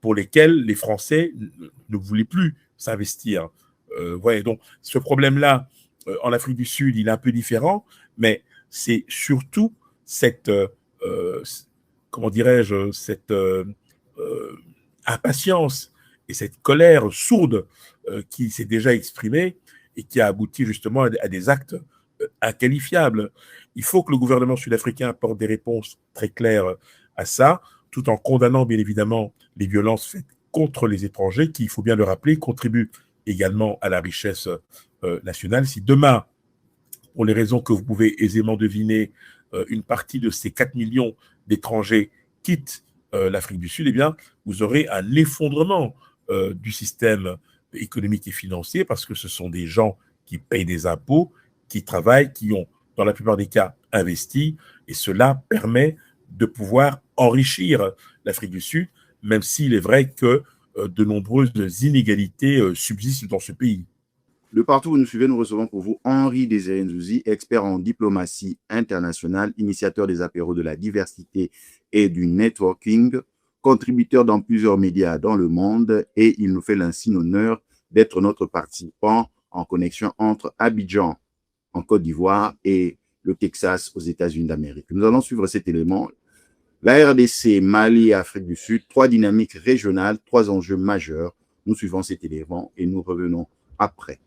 pour lesquels les Français ne voulaient plus s'investir. Donc, ce problème-là, en Afrique du Sud, il est un peu différent, mais c'est surtout cette impatience et cette colère sourde qui s'est déjà exprimée et qui a abouti justement à des actes inqualifiables. Il faut que le gouvernement sud-africain apporte des réponses très claires à ça, tout en condamnant bien évidemment les violences faites contre les étrangers, qui, il faut bien le rappeler, contribuent également à la richesse nationale. Si demain, pour les raisons que vous pouvez aisément deviner, une partie de ces 4 millions d'étrangers quitte l'Afrique du Sud, eh bien, vous aurez un effondrement du système économique et financier, parce que ce sont des gens qui payent des impôts, qui travaillent, qui ont, dans la plupart des cas, investi, et cela permet de pouvoir enrichir l'Afrique du Sud, même s'il est vrai que de nombreuses inégalités subsistent dans ce pays. De partout où vous nous suivez, nous recevons pour vous Henri Désiré Nzouzi, expert en diplomatie internationale, initiateur des apéros de la diversité et du networking, contributeur dans plusieurs médias dans le monde, et il nous fait l'insigne honneur d'être notre participant en connexion entre Abidjan, en Côte d'Ivoire, et le Texas, aux États-Unis d'Amérique. Nous allons suivre cet élément. La RDC, Mali et Afrique du Sud, 3 dynamiques régionales, 3 enjeux majeurs. Nous suivons cet élément et nous revenons après.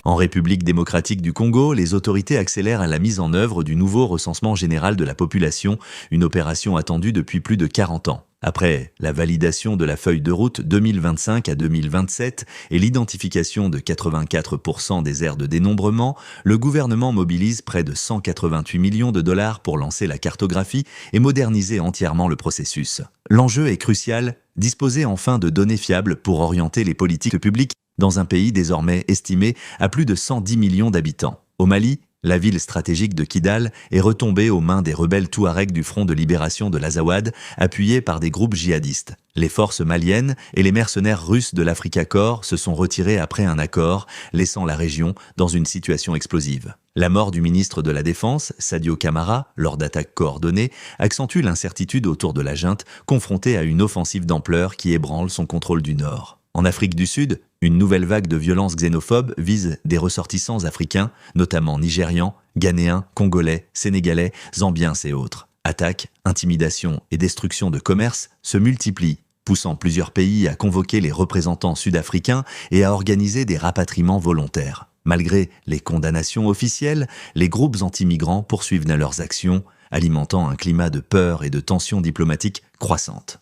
En République démocratique du Congo, les autorités accélèrent la mise en œuvre du nouveau recensement général de la population, une opération attendue depuis plus de 40 ans. Après la validation de la feuille de route 2025 à 2027 et l'identification de 84% des aires de dénombrement, le gouvernement mobilise près de 188 millions de dollars pour lancer la cartographie et moderniser entièrement le processus. L'enjeu est crucial, disposer enfin de données fiables pour orienter les politiques publiques dans un pays désormais estimé à plus de 110 millions d'habitants. Au Mali, la ville stratégique de Kidal est retombée aux mains des rebelles touaregs du Front de libération de l'Azawad, appuyés par des groupes djihadistes. Les forces maliennes et les mercenaires russes de l'Africa Corps se sont retirés après un accord, laissant la région dans une situation explosive. La mort du ministre de la Défense, Sadio Camara, lors d'attaques coordonnées, accentue l'incertitude autour de la junte, confrontée à une offensive d'ampleur qui ébranle son contrôle du Nord. En Afrique du Sud, une nouvelle vague de violences xénophobes vise des ressortissants africains, notamment nigérians, ghanéens, congolais, sénégalais, zambiens et autres. Attaques, intimidations et destruction de commerces se multiplient, poussant plusieurs pays à convoquer les représentants sud-africains et à organiser des rapatriements volontaires. Malgré les condamnations officielles, les groupes anti-migrants poursuivent leurs actions, alimentant un climat de peur et de tensions diplomatiques croissantes.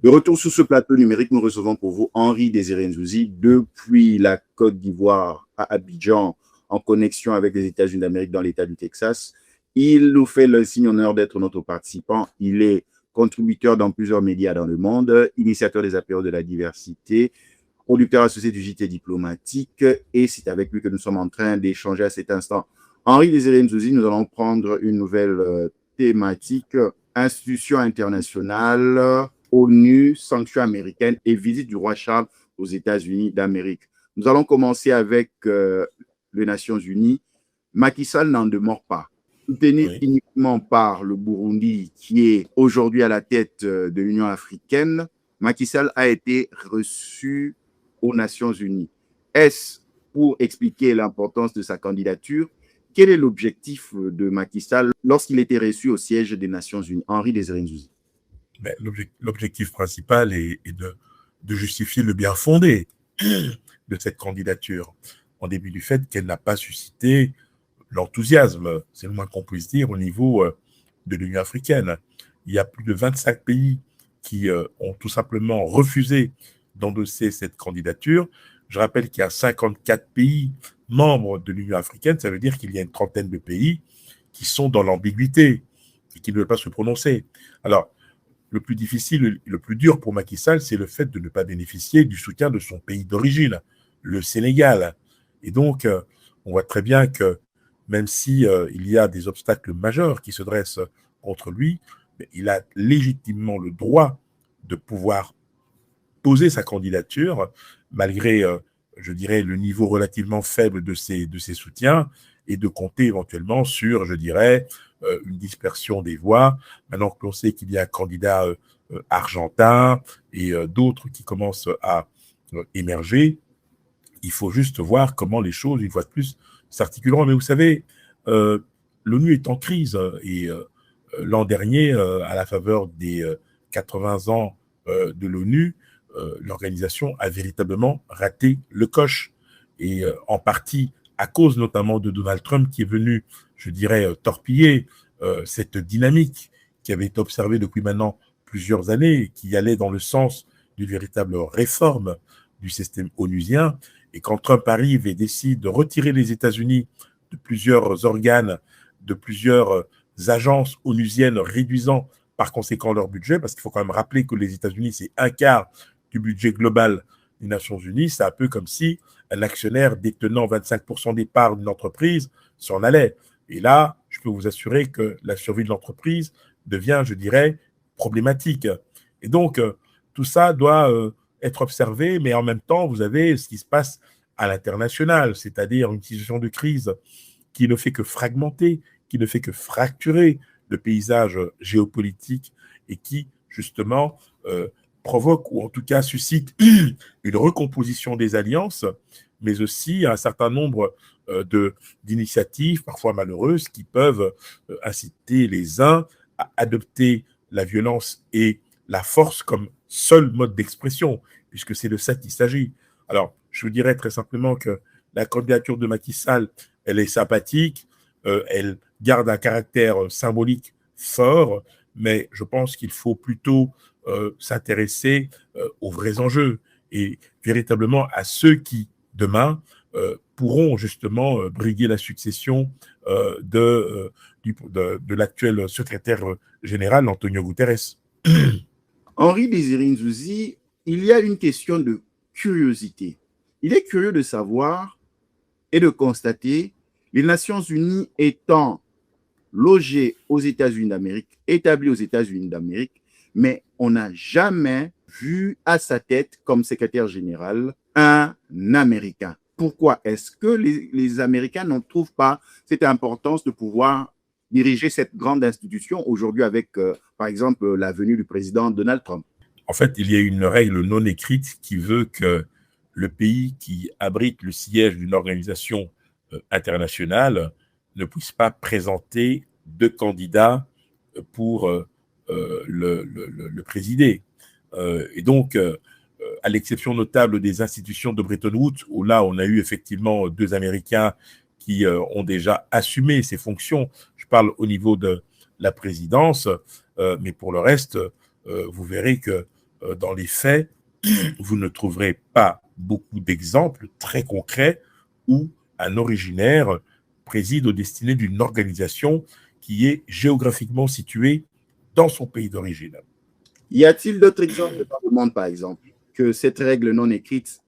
De retour sur ce plateau numérique, nous recevons pour vous Henri Désiré Nzouzi depuis la Côte d'Ivoire à Abidjan, en connexion avec les États-Unis d'Amérique dans l'État du Texas. Il nous fait le signe honneur d'être notre participant. Il est contributeur dans plusieurs médias dans le monde, initiateur des apéros de la diversité, producteur associé du JT diplomatique, et c'est avec lui que nous sommes en train d'échanger à cet instant. Henri Désiré Nzouzi, nous allons prendre une nouvelle thématique, institutions internationales, ONU, sanctions américaines et visite du roi Charles aux États-Unis d'Amérique. Nous allons commencer avec les Nations Unies. Macky Sall n'en demeure pas. Soutenu uniquement par le Burundi, qui est aujourd'hui à la tête de l'Union africaine, Macky Sall a été reçu aux Nations Unies. Est-ce pour expliquer l'importance de sa candidature? Quel est l'objectif de Macky Sall lorsqu'il était reçu au siège des Nations Unies? Henri Désiré Nzouzi. L'objectif principal est de justifier le bien fondé de cette candidature, en dépit du fait qu'elle n'a pas suscité l'enthousiasme, c'est le moins qu'on puisse dire, au niveau de l'Union africaine. Il y a plus de 25 pays qui ont tout simplement refusé d'endosser cette candidature. Je rappelle qu'il y a 54 pays membres de l'Union africaine, ça veut dire qu'il y a une trentaine de pays qui sont dans l'ambiguïté et qui ne veulent pas se prononcer. Alors, le plus difficile, le plus dur pour Macky Sall, c'est le fait de ne pas bénéficier du soutien de son pays d'origine, le Sénégal. Et donc, on voit très bien que même si il y a des obstacles majeurs qui se dressent contre lui, mais il a légitimement le droit de pouvoir poser sa candidature, malgré, je dirais, le niveau relativement faible de ses soutiens, et de compter éventuellement sur, je dirais, une dispersion des voix. Maintenant que l'on sait qu'il y a un candidat argentin et d'autres qui commencent à émerger, il faut juste voir comment les choses, une fois de plus, s'articuleront. Mais vous savez, l'ONU est en crise et l'an dernier, à la faveur des 80 ans de l'ONU, l'organisation a véritablement raté le coche. Et en partie à cause notamment de Donald Trump qui est venu, je dirais, torpiller cette dynamique qui avait été observée depuis maintenant plusieurs années, qui allait dans le sens d'une véritable réforme du système onusien. Et quand Trump arrive et décide de retirer les États-Unis de plusieurs organes, de plusieurs agences onusiennes, réduisant par conséquent leur budget, parce qu'il faut quand même rappeler que les États-Unis, c'est un quart du budget global des Nations Unies, c'est un peu comme si un actionnaire détenant 25% des parts d'une entreprise s'en allait. Et là, je peux vous assurer que la survie de l'entreprise devient, je dirais, problématique. Et donc, tout ça doit être observé, mais en même temps, vous avez ce qui se passe à l'international, c'est-à-dire une situation de crise qui ne fait que fragmenter, qui ne fait que fracturer le paysage géopolitique et qui, justement, provoque ou en tout cas suscite une recomposition des alliances, mais aussi un certain nombre d'initiatives, parfois malheureuses, qui peuvent inciter les uns à adopter la violence et la force comme seul mode d'expression, puisque c'est de ça qu'il s'agit. Alors, je vous dirais très simplement que la candidature de Macky Sall, elle est sympathique, elle garde un caractère symbolique fort, mais je pense qu'il faut plutôt s'intéresser aux vrais enjeux et véritablement à ceux qui, demain, pourront justement briguer la succession de l'actuel secrétaire général, Antonio Guterres. Henri Désiré Nzouzi, il y a une question de curiosité. Il est curieux de savoir et de constater les Nations Unies étant logées aux États-Unis d'Amérique, établies aux États-Unis d'Amérique, mais on n'a jamais vu à sa tête comme secrétaire général un Américain. Pourquoi est-ce que les Américains n'en trouvent pas cette importance de pouvoir diriger cette grande institution aujourd'hui avec, par exemple, la venue du président Donald Trump? En fait, il y a une règle non écrite qui veut que le pays qui abrite le siège d'une organisation internationale ne puisse pas présenter de candidats pour le présider. Et donc, à l'exception notable des institutions de Bretton Woods, où là, on a eu effectivement 2 Américains qui ont déjà assumé ces fonctions. Je parle au niveau de la présidence, mais pour le reste, vous verrez que dans les faits, vous ne trouverez pas beaucoup d'exemples très concrets où un originaire préside aux destinées d'une organisation qui est géographiquement située dans son pays d'origine. Y a-t-il d'autres exemples dans le monde, par exemple, que cette règle non écrite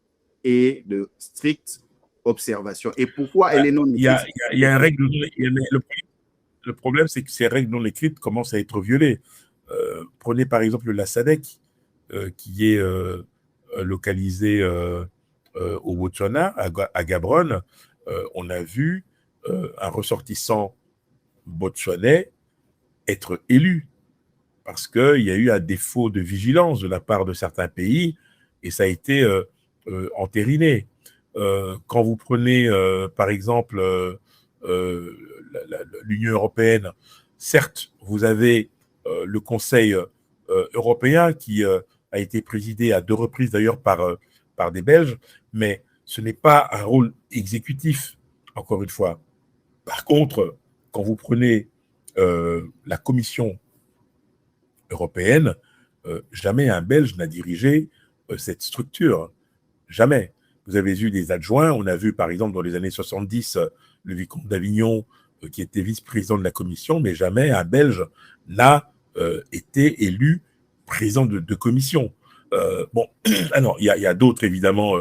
est de stricte observation? Et pourquoi elle est non écrite? Il y a une règle. Le problème, c'est que ces règles non écrites commencent à être violées. Prenez par exemple la SADC, qui est localisée au Botswana, à Gaborone. On a vu un ressortissant botswanais être élu parce qu'il y a eu un défaut de vigilance de la part de certains pays et ça a été entériné. Quand vous prenez, par exemple, l'Union européenne, certes, vous avez le Conseil européen qui a été présidé à 2 reprises d'ailleurs par des Belges, mais ce n'est pas un rôle exécutif, encore une fois. Par contre, quand vous prenez la Commission européenne, jamais un Belge n'a dirigé cette structure. Jamais. Vous avez eu des adjoints. On a vu, par exemple, dans les années 70, le vicomte d'Avignon, qui était vice-président de la Commission, mais jamais un Belge n'a été élu président de commission. Bon, alors, il y a d'autres, évidemment,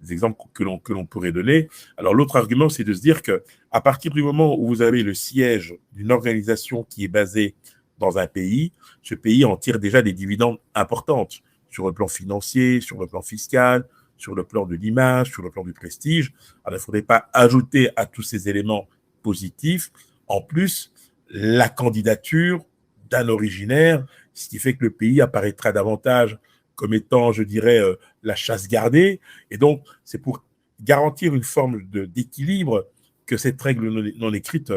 des exemples que l'on pourrait donner. Alors, l'autre argument, c'est de se dire que à partir du moment où vous avez le siège d'une organisation qui est basée dans un pays, ce pays en tire déjà des dividendes importantes sur le plan financier, sur le plan fiscal, sur le plan de l'image, sur le plan du prestige. Alors, il ne faudrait pas ajouter à tous ces éléments positifs, en plus, la candidature d'un originaire, ce qui fait que le pays apparaîtra davantage comme étant, je dirais, la chasse gardée. Et donc, c'est pour garantir une forme d'équilibre que cette règle non écrite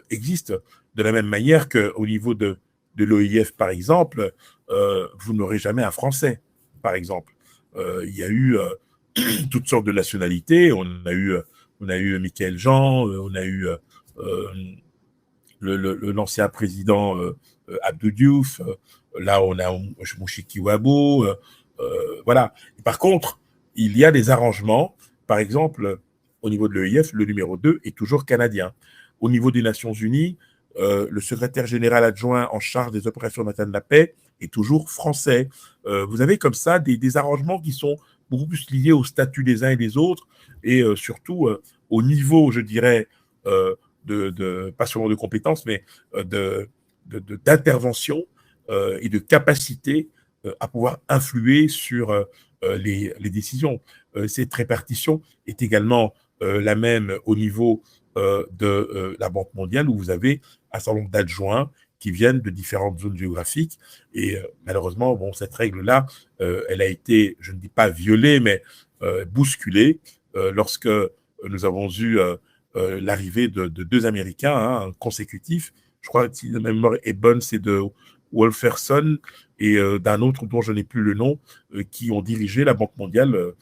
existe. De la même manière qu'au niveau de l'OIF, par exemple, vous n'aurez jamais un Français, par exemple. Il y a eu toutes sortes de nationalités. On a eu Michael Jean, on a eu l'ancien président Abdou Diouf, là on a Mouchiki Wabo, voilà. Et par contre, il y a des arrangements, par exemple, au niveau de l'EIF, le numéro 2 est toujours canadien. Au niveau des Nations Unies, le secrétaire général adjoint en charge des opérations de maintien de la paix est toujours français. Vous avez comme ça des arrangements qui sont beaucoup plus liés au statut des uns et des autres et surtout au niveau, je dirais, pas seulement de compétences, mais d'intervention et de capacité à pouvoir influer sur les décisions. Cette répartition est également la même au niveau de la Banque mondiale, où vous avez un certain nombre d'adjoints qui viennent de différentes zones géographiques. Et malheureusement, bon, cette règle-là, elle a été, je ne dis pas violée, mais bousculée lorsque nous avons eu l'arrivée de deux Américains consécutifs. Je crois que si la mémoire est bonne, c'est de Wolferson et d'un autre dont je n'ai plus le nom, qui ont dirigé la Banque mondiale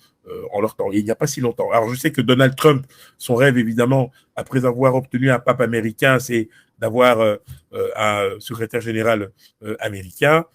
en leur temps. Et il n'y a pas si longtemps. Alors, je sais que Donald Trump, son rêve, évidemment, après avoir obtenu un pape américain, c'est d'avoir un secrétaire général américain.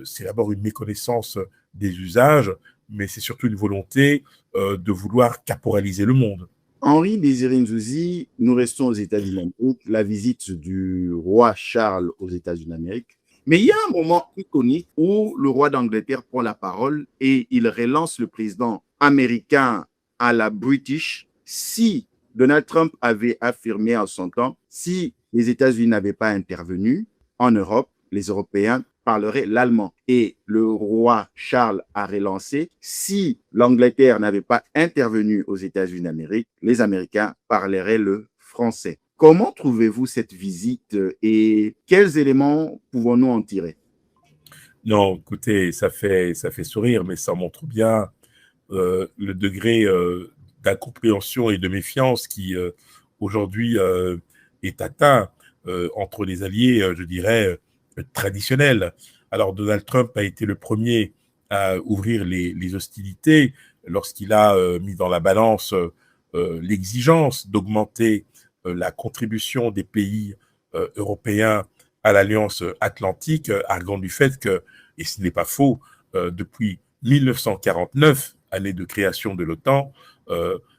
C'est d'abord une méconnaissance des usages, mais c'est surtout une volonté de vouloir caporaliser le monde. Henri Désiré Nzouzi, nous restons aux États-Unis d'Amérique, la visite du roi Charles aux États-Unis d'Amérique. Mais il y a un moment iconique où le roi d'Angleterre prend la parole et il relance le président américain à la British. Si Donald Trump avait affirmé en son temps, si les États-Unis n'avaient pas intervenu en Europe, les Européens parlerait l'allemand. Et le roi Charles a relancé, si l'Angleterre n'avait pas intervenu aux États-Unis d'Amérique, les Américains parleraient le français. Comment trouvez-vous cette visite et quels éléments pouvons-nous en tirer? Non, écoutez, ça fait sourire, mais ça montre bien le degré d'incompréhension et de méfiance qui aujourd'hui est atteint entre les alliés, je dirais, traditionnels. Alors, Donald Trump a été le premier à ouvrir les hostilités lorsqu'il a mis dans la balance l'exigence d'augmenter la contribution des pays européens à l'Alliance Atlantique, arguant du fait que, et ce n'est pas faux, depuis 1949, année de création de l'OTAN,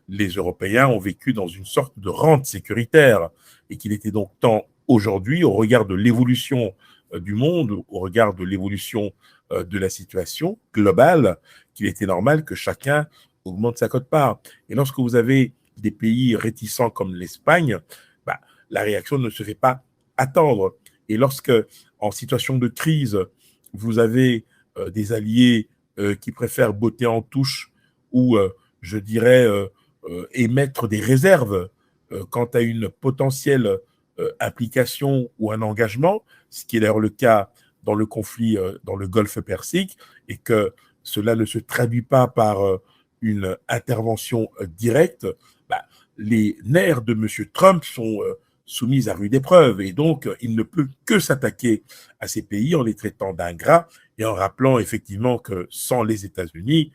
les Européens ont vécu dans une sorte de rente sécuritaire et qu'il était donc temps aujourd'hui, au regard de l'évolution du monde, au regard de l'évolution de la situation globale, qu'il était normal que chacun augmente sa quote-part. Et lorsque vous avez des pays réticents comme l'Espagne, la réaction ne se fait pas attendre. Et lorsque, en situation de crise, vous avez des alliés qui préfèrent botter en touche ou, je dirais, émettre des réserves quant à une potentielle implication ou un engagement, ce qui est d'ailleurs le cas dans le conflit dans le Golfe Persique, et que cela ne se traduit pas par une intervention directe, les nerfs de M. Trump sont soumis à rude épreuve, et donc il ne peut que s'attaquer à ces pays en les traitant d'ingrats et en rappelant effectivement que sans les États-Unis,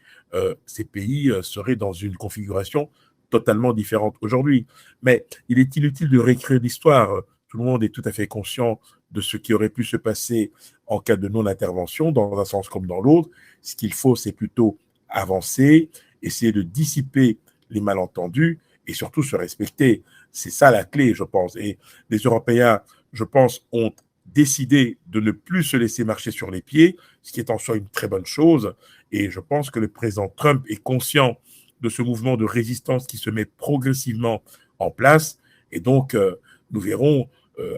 ces pays seraient dans une configuration totalement différente aujourd'hui. Mais il est inutile de réécrire l'histoire. Tout le monde est tout à fait conscient de ce qui aurait pu se passer en cas de non-intervention, dans un sens comme dans l'autre. Ce qu'il faut, c'est plutôt avancer, essayer de dissiper les malentendus et surtout se respecter. C'est ça la clé, je pense. Et les Européens, je pense, ont décidé de ne plus se laisser marcher sur les pieds, ce qui est en soi une très bonne chose. Et je pense que le président Trump est conscient de ce mouvement de résistance qui se met progressivement en place. Et donc, nous verrons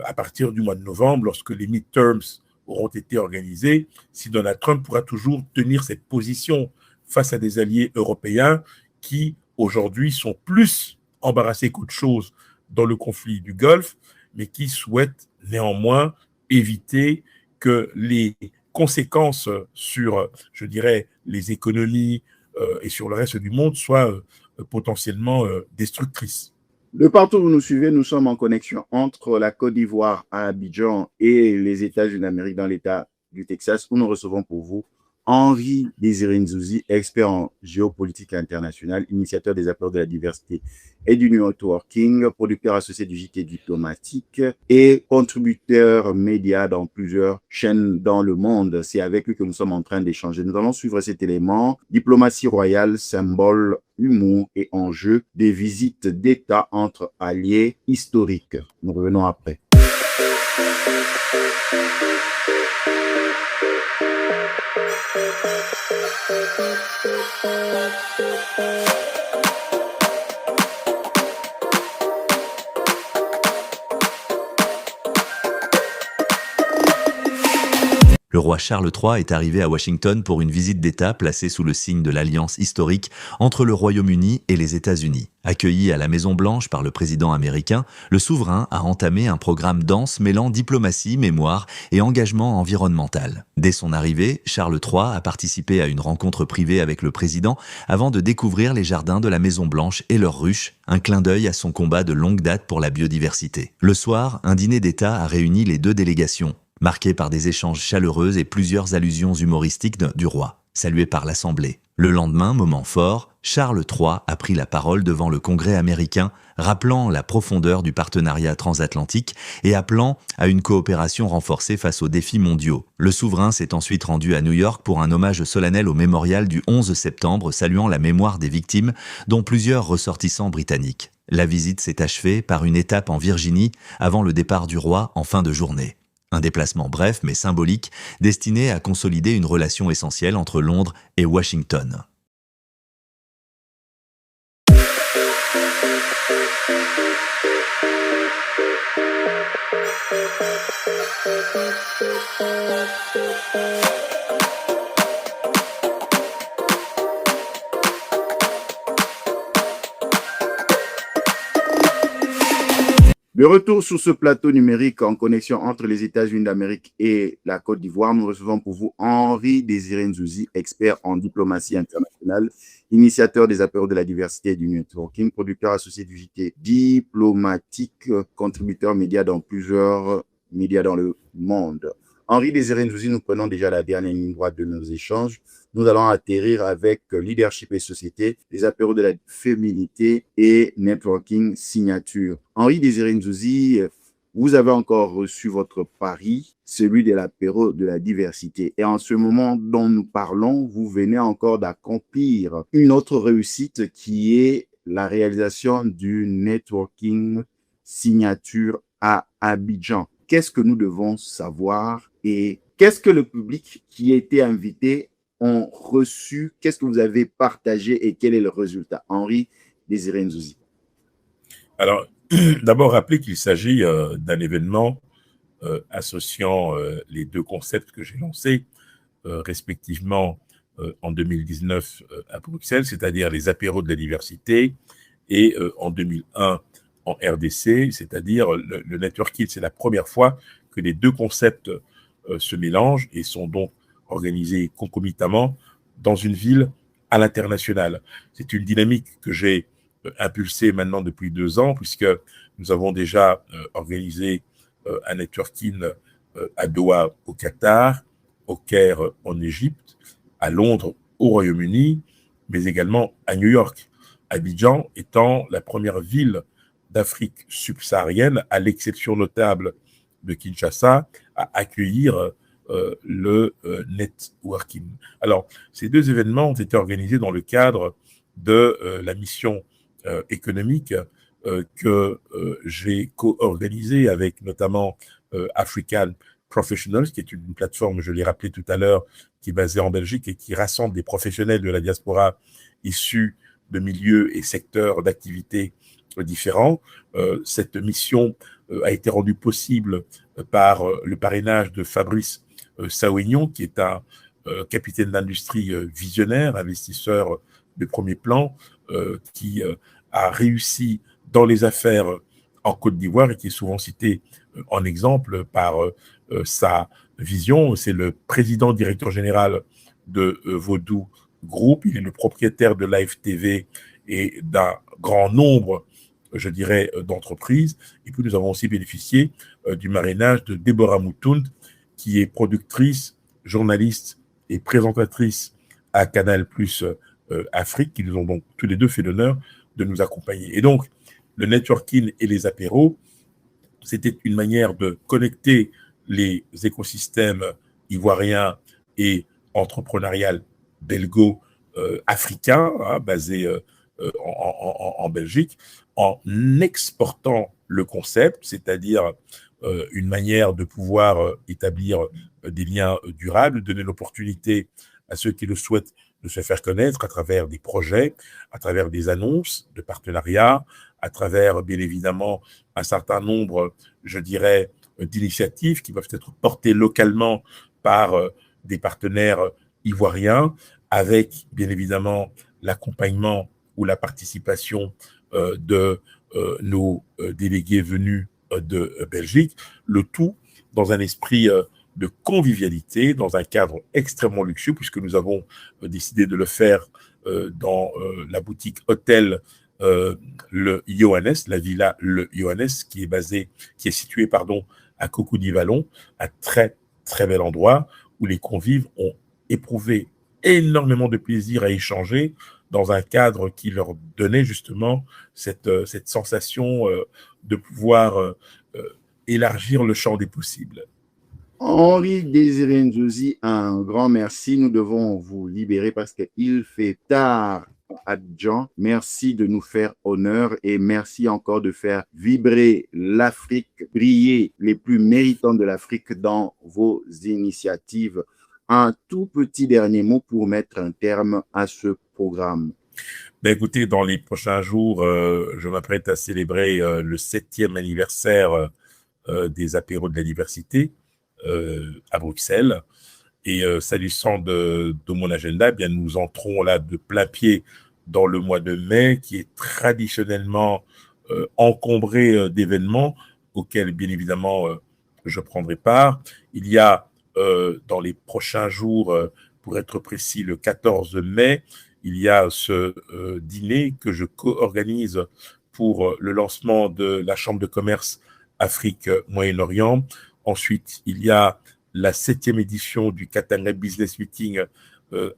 à partir du mois de novembre, lorsque les midterms auront été organisés, si Donald Trump pourra toujours tenir cette position face à des alliés européens qui, aujourd'hui, sont plus embarrassés qu'autre chose dans le conflit du Golfe, mais qui souhaitent néanmoins éviter que les conséquences sur, je dirais, les économies et sur le reste du monde soient potentiellement destructrices. De partout où vous nous suivez, nous sommes en connexion entre la Côte d'Ivoire à Abidjan et les États-Unis d'Amérique dans l'État du Texas, où nous recevons pour vous Henri Désiré Nzouzi, expert en géopolitique internationale, initiateur des apports de la diversité et du networking, producteur associé du JT diplomatique et contributeur média dans plusieurs chaînes dans le monde. C'est avec lui que nous sommes en train d'échanger. Nous allons suivre cet élément: diplomatie royale, symbole, humour et enjeux des visites d'État entre alliés historiques. Nous revenons après. Le roi Charles III est arrivé à Washington pour une visite d'État placée sous le signe de l'alliance historique entre le Royaume-Uni et les États-Unis. Accueilli à la Maison-Blanche par le président américain, le souverain a entamé un programme dense mêlant diplomatie, mémoire et engagement environnemental. Dès son arrivée, Charles III a participé à une rencontre privée avec le président avant de découvrir les jardins de la Maison-Blanche et leurs ruches, un clin d'œil à son combat de longue date pour la biodiversité. Le soir, un dîner d'État a réuni les deux délégations, marqué par des échanges chaleureux et plusieurs allusions humoristiques du roi, salué par l'Assemblée. Le lendemain, moment fort, Charles III a pris la parole devant le Congrès américain, rappelant la profondeur du partenariat transatlantique et appelant à une coopération renforcée face aux défis mondiaux. Le souverain s'est ensuite rendu à New York pour un hommage solennel au mémorial du 11 septembre saluant la mémoire des victimes, dont plusieurs ressortissants britanniques. La visite s'est achevée par une étape en Virginie avant le départ du roi en fin de journée. Un déplacement bref mais symbolique, destiné à consolider une relation essentielle entre Londres et Washington. De retour sur ce plateau numérique en connexion entre les États-Unis d'Amérique et la Côte d'Ivoire, nous recevons pour vous Henri Désiré Nzouzi, expert en diplomatie internationale, initiateur des apéros de la diversité et du networking, producteur associé du JT diplomatique, contributeur média dans plusieurs médias dans le monde. Henri Désiré Nzouzi, nous prenons déjà la dernière ligne droite de nos échanges. Nous allons atterrir avec leadership et société, les apéros de la féminité et networking signature. Henri Désiré Nzouzi, vous avez encore reçu votre pari, celui de l'apéro de la diversité. Et en ce moment dont nous parlons, vous venez encore d'accomplir une autre réussite qui est la réalisation du networking signature à Abidjan. Qu'est-ce que nous devons savoir et qu'est-ce que le public qui a été invité ont reçu, qu'est-ce que vous avez partagé et quel est le résultat? Henri Désiré Nzouzi. Alors, d'abord rappeler qu'il s'agit d'un événement associant les deux concepts que j'ai lancés respectivement en 2019 à Bruxelles, c'est-à-dire les apéros de la diversité, et en 2001 en RDC, c'est-à-dire le networking. C'est la première fois que les deux concepts se mélangent et sont donc organisés concomitamment dans une ville à l'international. C'est une dynamique que j'ai impulsée maintenant depuis 2 ans, puisque nous avons déjà organisé un networking à Doha au Qatar, au Caire en Égypte, à Londres au Royaume-Uni, mais également à New York. Abidjan étant la première ville d'Afrique subsaharienne, à l'exception notable de Kinshasa, à accueillir le networking. Alors, ces deux événements ont été organisés dans le cadre de la mission économique que j'ai co-organisée avec notamment African Professionals, qui est une plateforme, je l'ai rappelé tout à l'heure, qui est basée en Belgique et qui rassemble des professionnels de la diaspora issus de milieux et secteurs d'activité différents. Cette mission a été rendue possible par le parrainage de Fabrice Saoignon, qui est un capitaine d'industrie visionnaire, investisseur de premier plan, qui a réussi dans les affaires en Côte d'Ivoire et qui est souvent cité en exemple par sa vision. C'est le président directeur général de Vodou Group. Il est le propriétaire de Live TV et d'un grand nombre, je dirais, d'entreprises. Et puis, nous avons aussi bénéficié du marrainage de Deborah Moutound, qui est productrice, journaliste et présentatrice à Canal+ Afrique, qui nous ont donc tous les deux fait l'honneur de nous accompagner. Et donc, le networking et les apéros, c'était une manière de connecter les écosystèmes ivoiriens et entrepreneurial belgo-africains, basés en Belgique, en exportant le concept, c'est-à-dire une manière de pouvoir établir des liens durables, donner l'opportunité à ceux qui le souhaitent de se faire connaître à travers des projets, à travers des annonces de partenariats, à travers, bien évidemment, un certain nombre, je dirais, d'initiatives qui peuvent être portées localement par des partenaires ivoiriens, avec bien évidemment l'accompagnement ou la participation de nos délégués venus de Belgique, le tout dans un esprit de convivialité, dans un cadre extrêmement luxueux, puisque nous avons décidé de le faire dans la boutique hôtel le Johannes, la villa Le Johannes, qui est située à Cocody-Vallon, un très très bel endroit où les convives ont éprouvé énormément de plaisir à échanger dans un cadre qui leur donnait justement cette sensation de pouvoir élargir le champ des possibles. Henri Désiré Nzouzi, un grand merci. Nous devons vous libérer parce qu'il fait tard à Abidjan. Merci de nous faire honneur et merci encore de faire vibrer l'Afrique, briller les plus méritants de l'Afrique dans vos initiatives. Un tout petit dernier mot pour mettre un terme à ce programme. Ben écoutez, dans les prochains jours, je m'apprête à célébrer le 7e anniversaire des apéros de la diversité à Bruxelles. Et s'agissant de mon agenda, eh bien nous entrons là de plein pied dans le mois de mai, qui est traditionnellement encombré d'événements auxquels, bien évidemment, je prendrai part. Il y a dans les prochains jours, pour être précis, le 14 mai, il y a ce dîner que je co-organise pour le lancement de la Chambre de commerce Afrique-Moyen-Orient. Ensuite, il y a la 7e édition du Katanga Business Meeting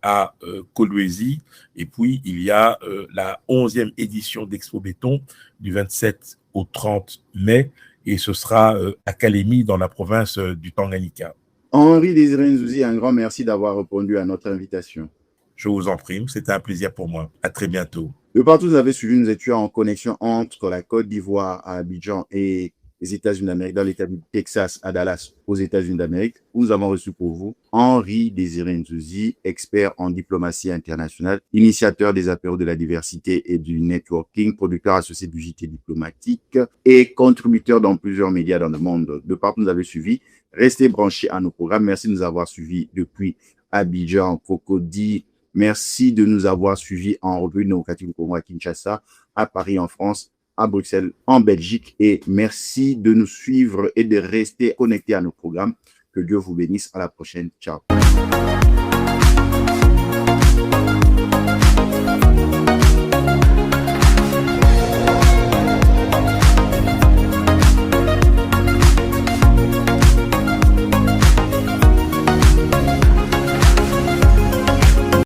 à Kolwezi. Et puis, il y a la 11e édition d'Expo Béton du 27 au 30 mai. Et ce sera à Kalemi, dans la province du Tanganyika. Henri Désiré Nzouzi, un grand merci d'avoir répondu à notre invitation. Je vous en prie, c'était un plaisir pour moi. À très bientôt. De partout, vous avez suivi, nous étions en connexion entre la Côte d'Ivoire à Abidjan et les États-Unis d'Amérique, dans l'État du Texas, à Dallas, aux États-Unis d'Amérique, où nous avons reçu pour vous Henri Désiré Nzouzi, expert en diplomatie internationale, initiateur des apéros de la diversité et du networking, producteur associé du JT diplomatique et contributeur dans plusieurs médias dans le monde. De partout, nous avez suivi. Restez branchés à nos programmes. Merci de nous avoir suivis depuis Abidjan, Cocody. Merci de nous avoir suivis en République démocratique du Congo à Kinshasa, à Paris en France, à Bruxelles en Belgique. Et merci de nous suivre et de rester connectés à nos programmes. Que Dieu vous bénisse. À la prochaine. Ciao.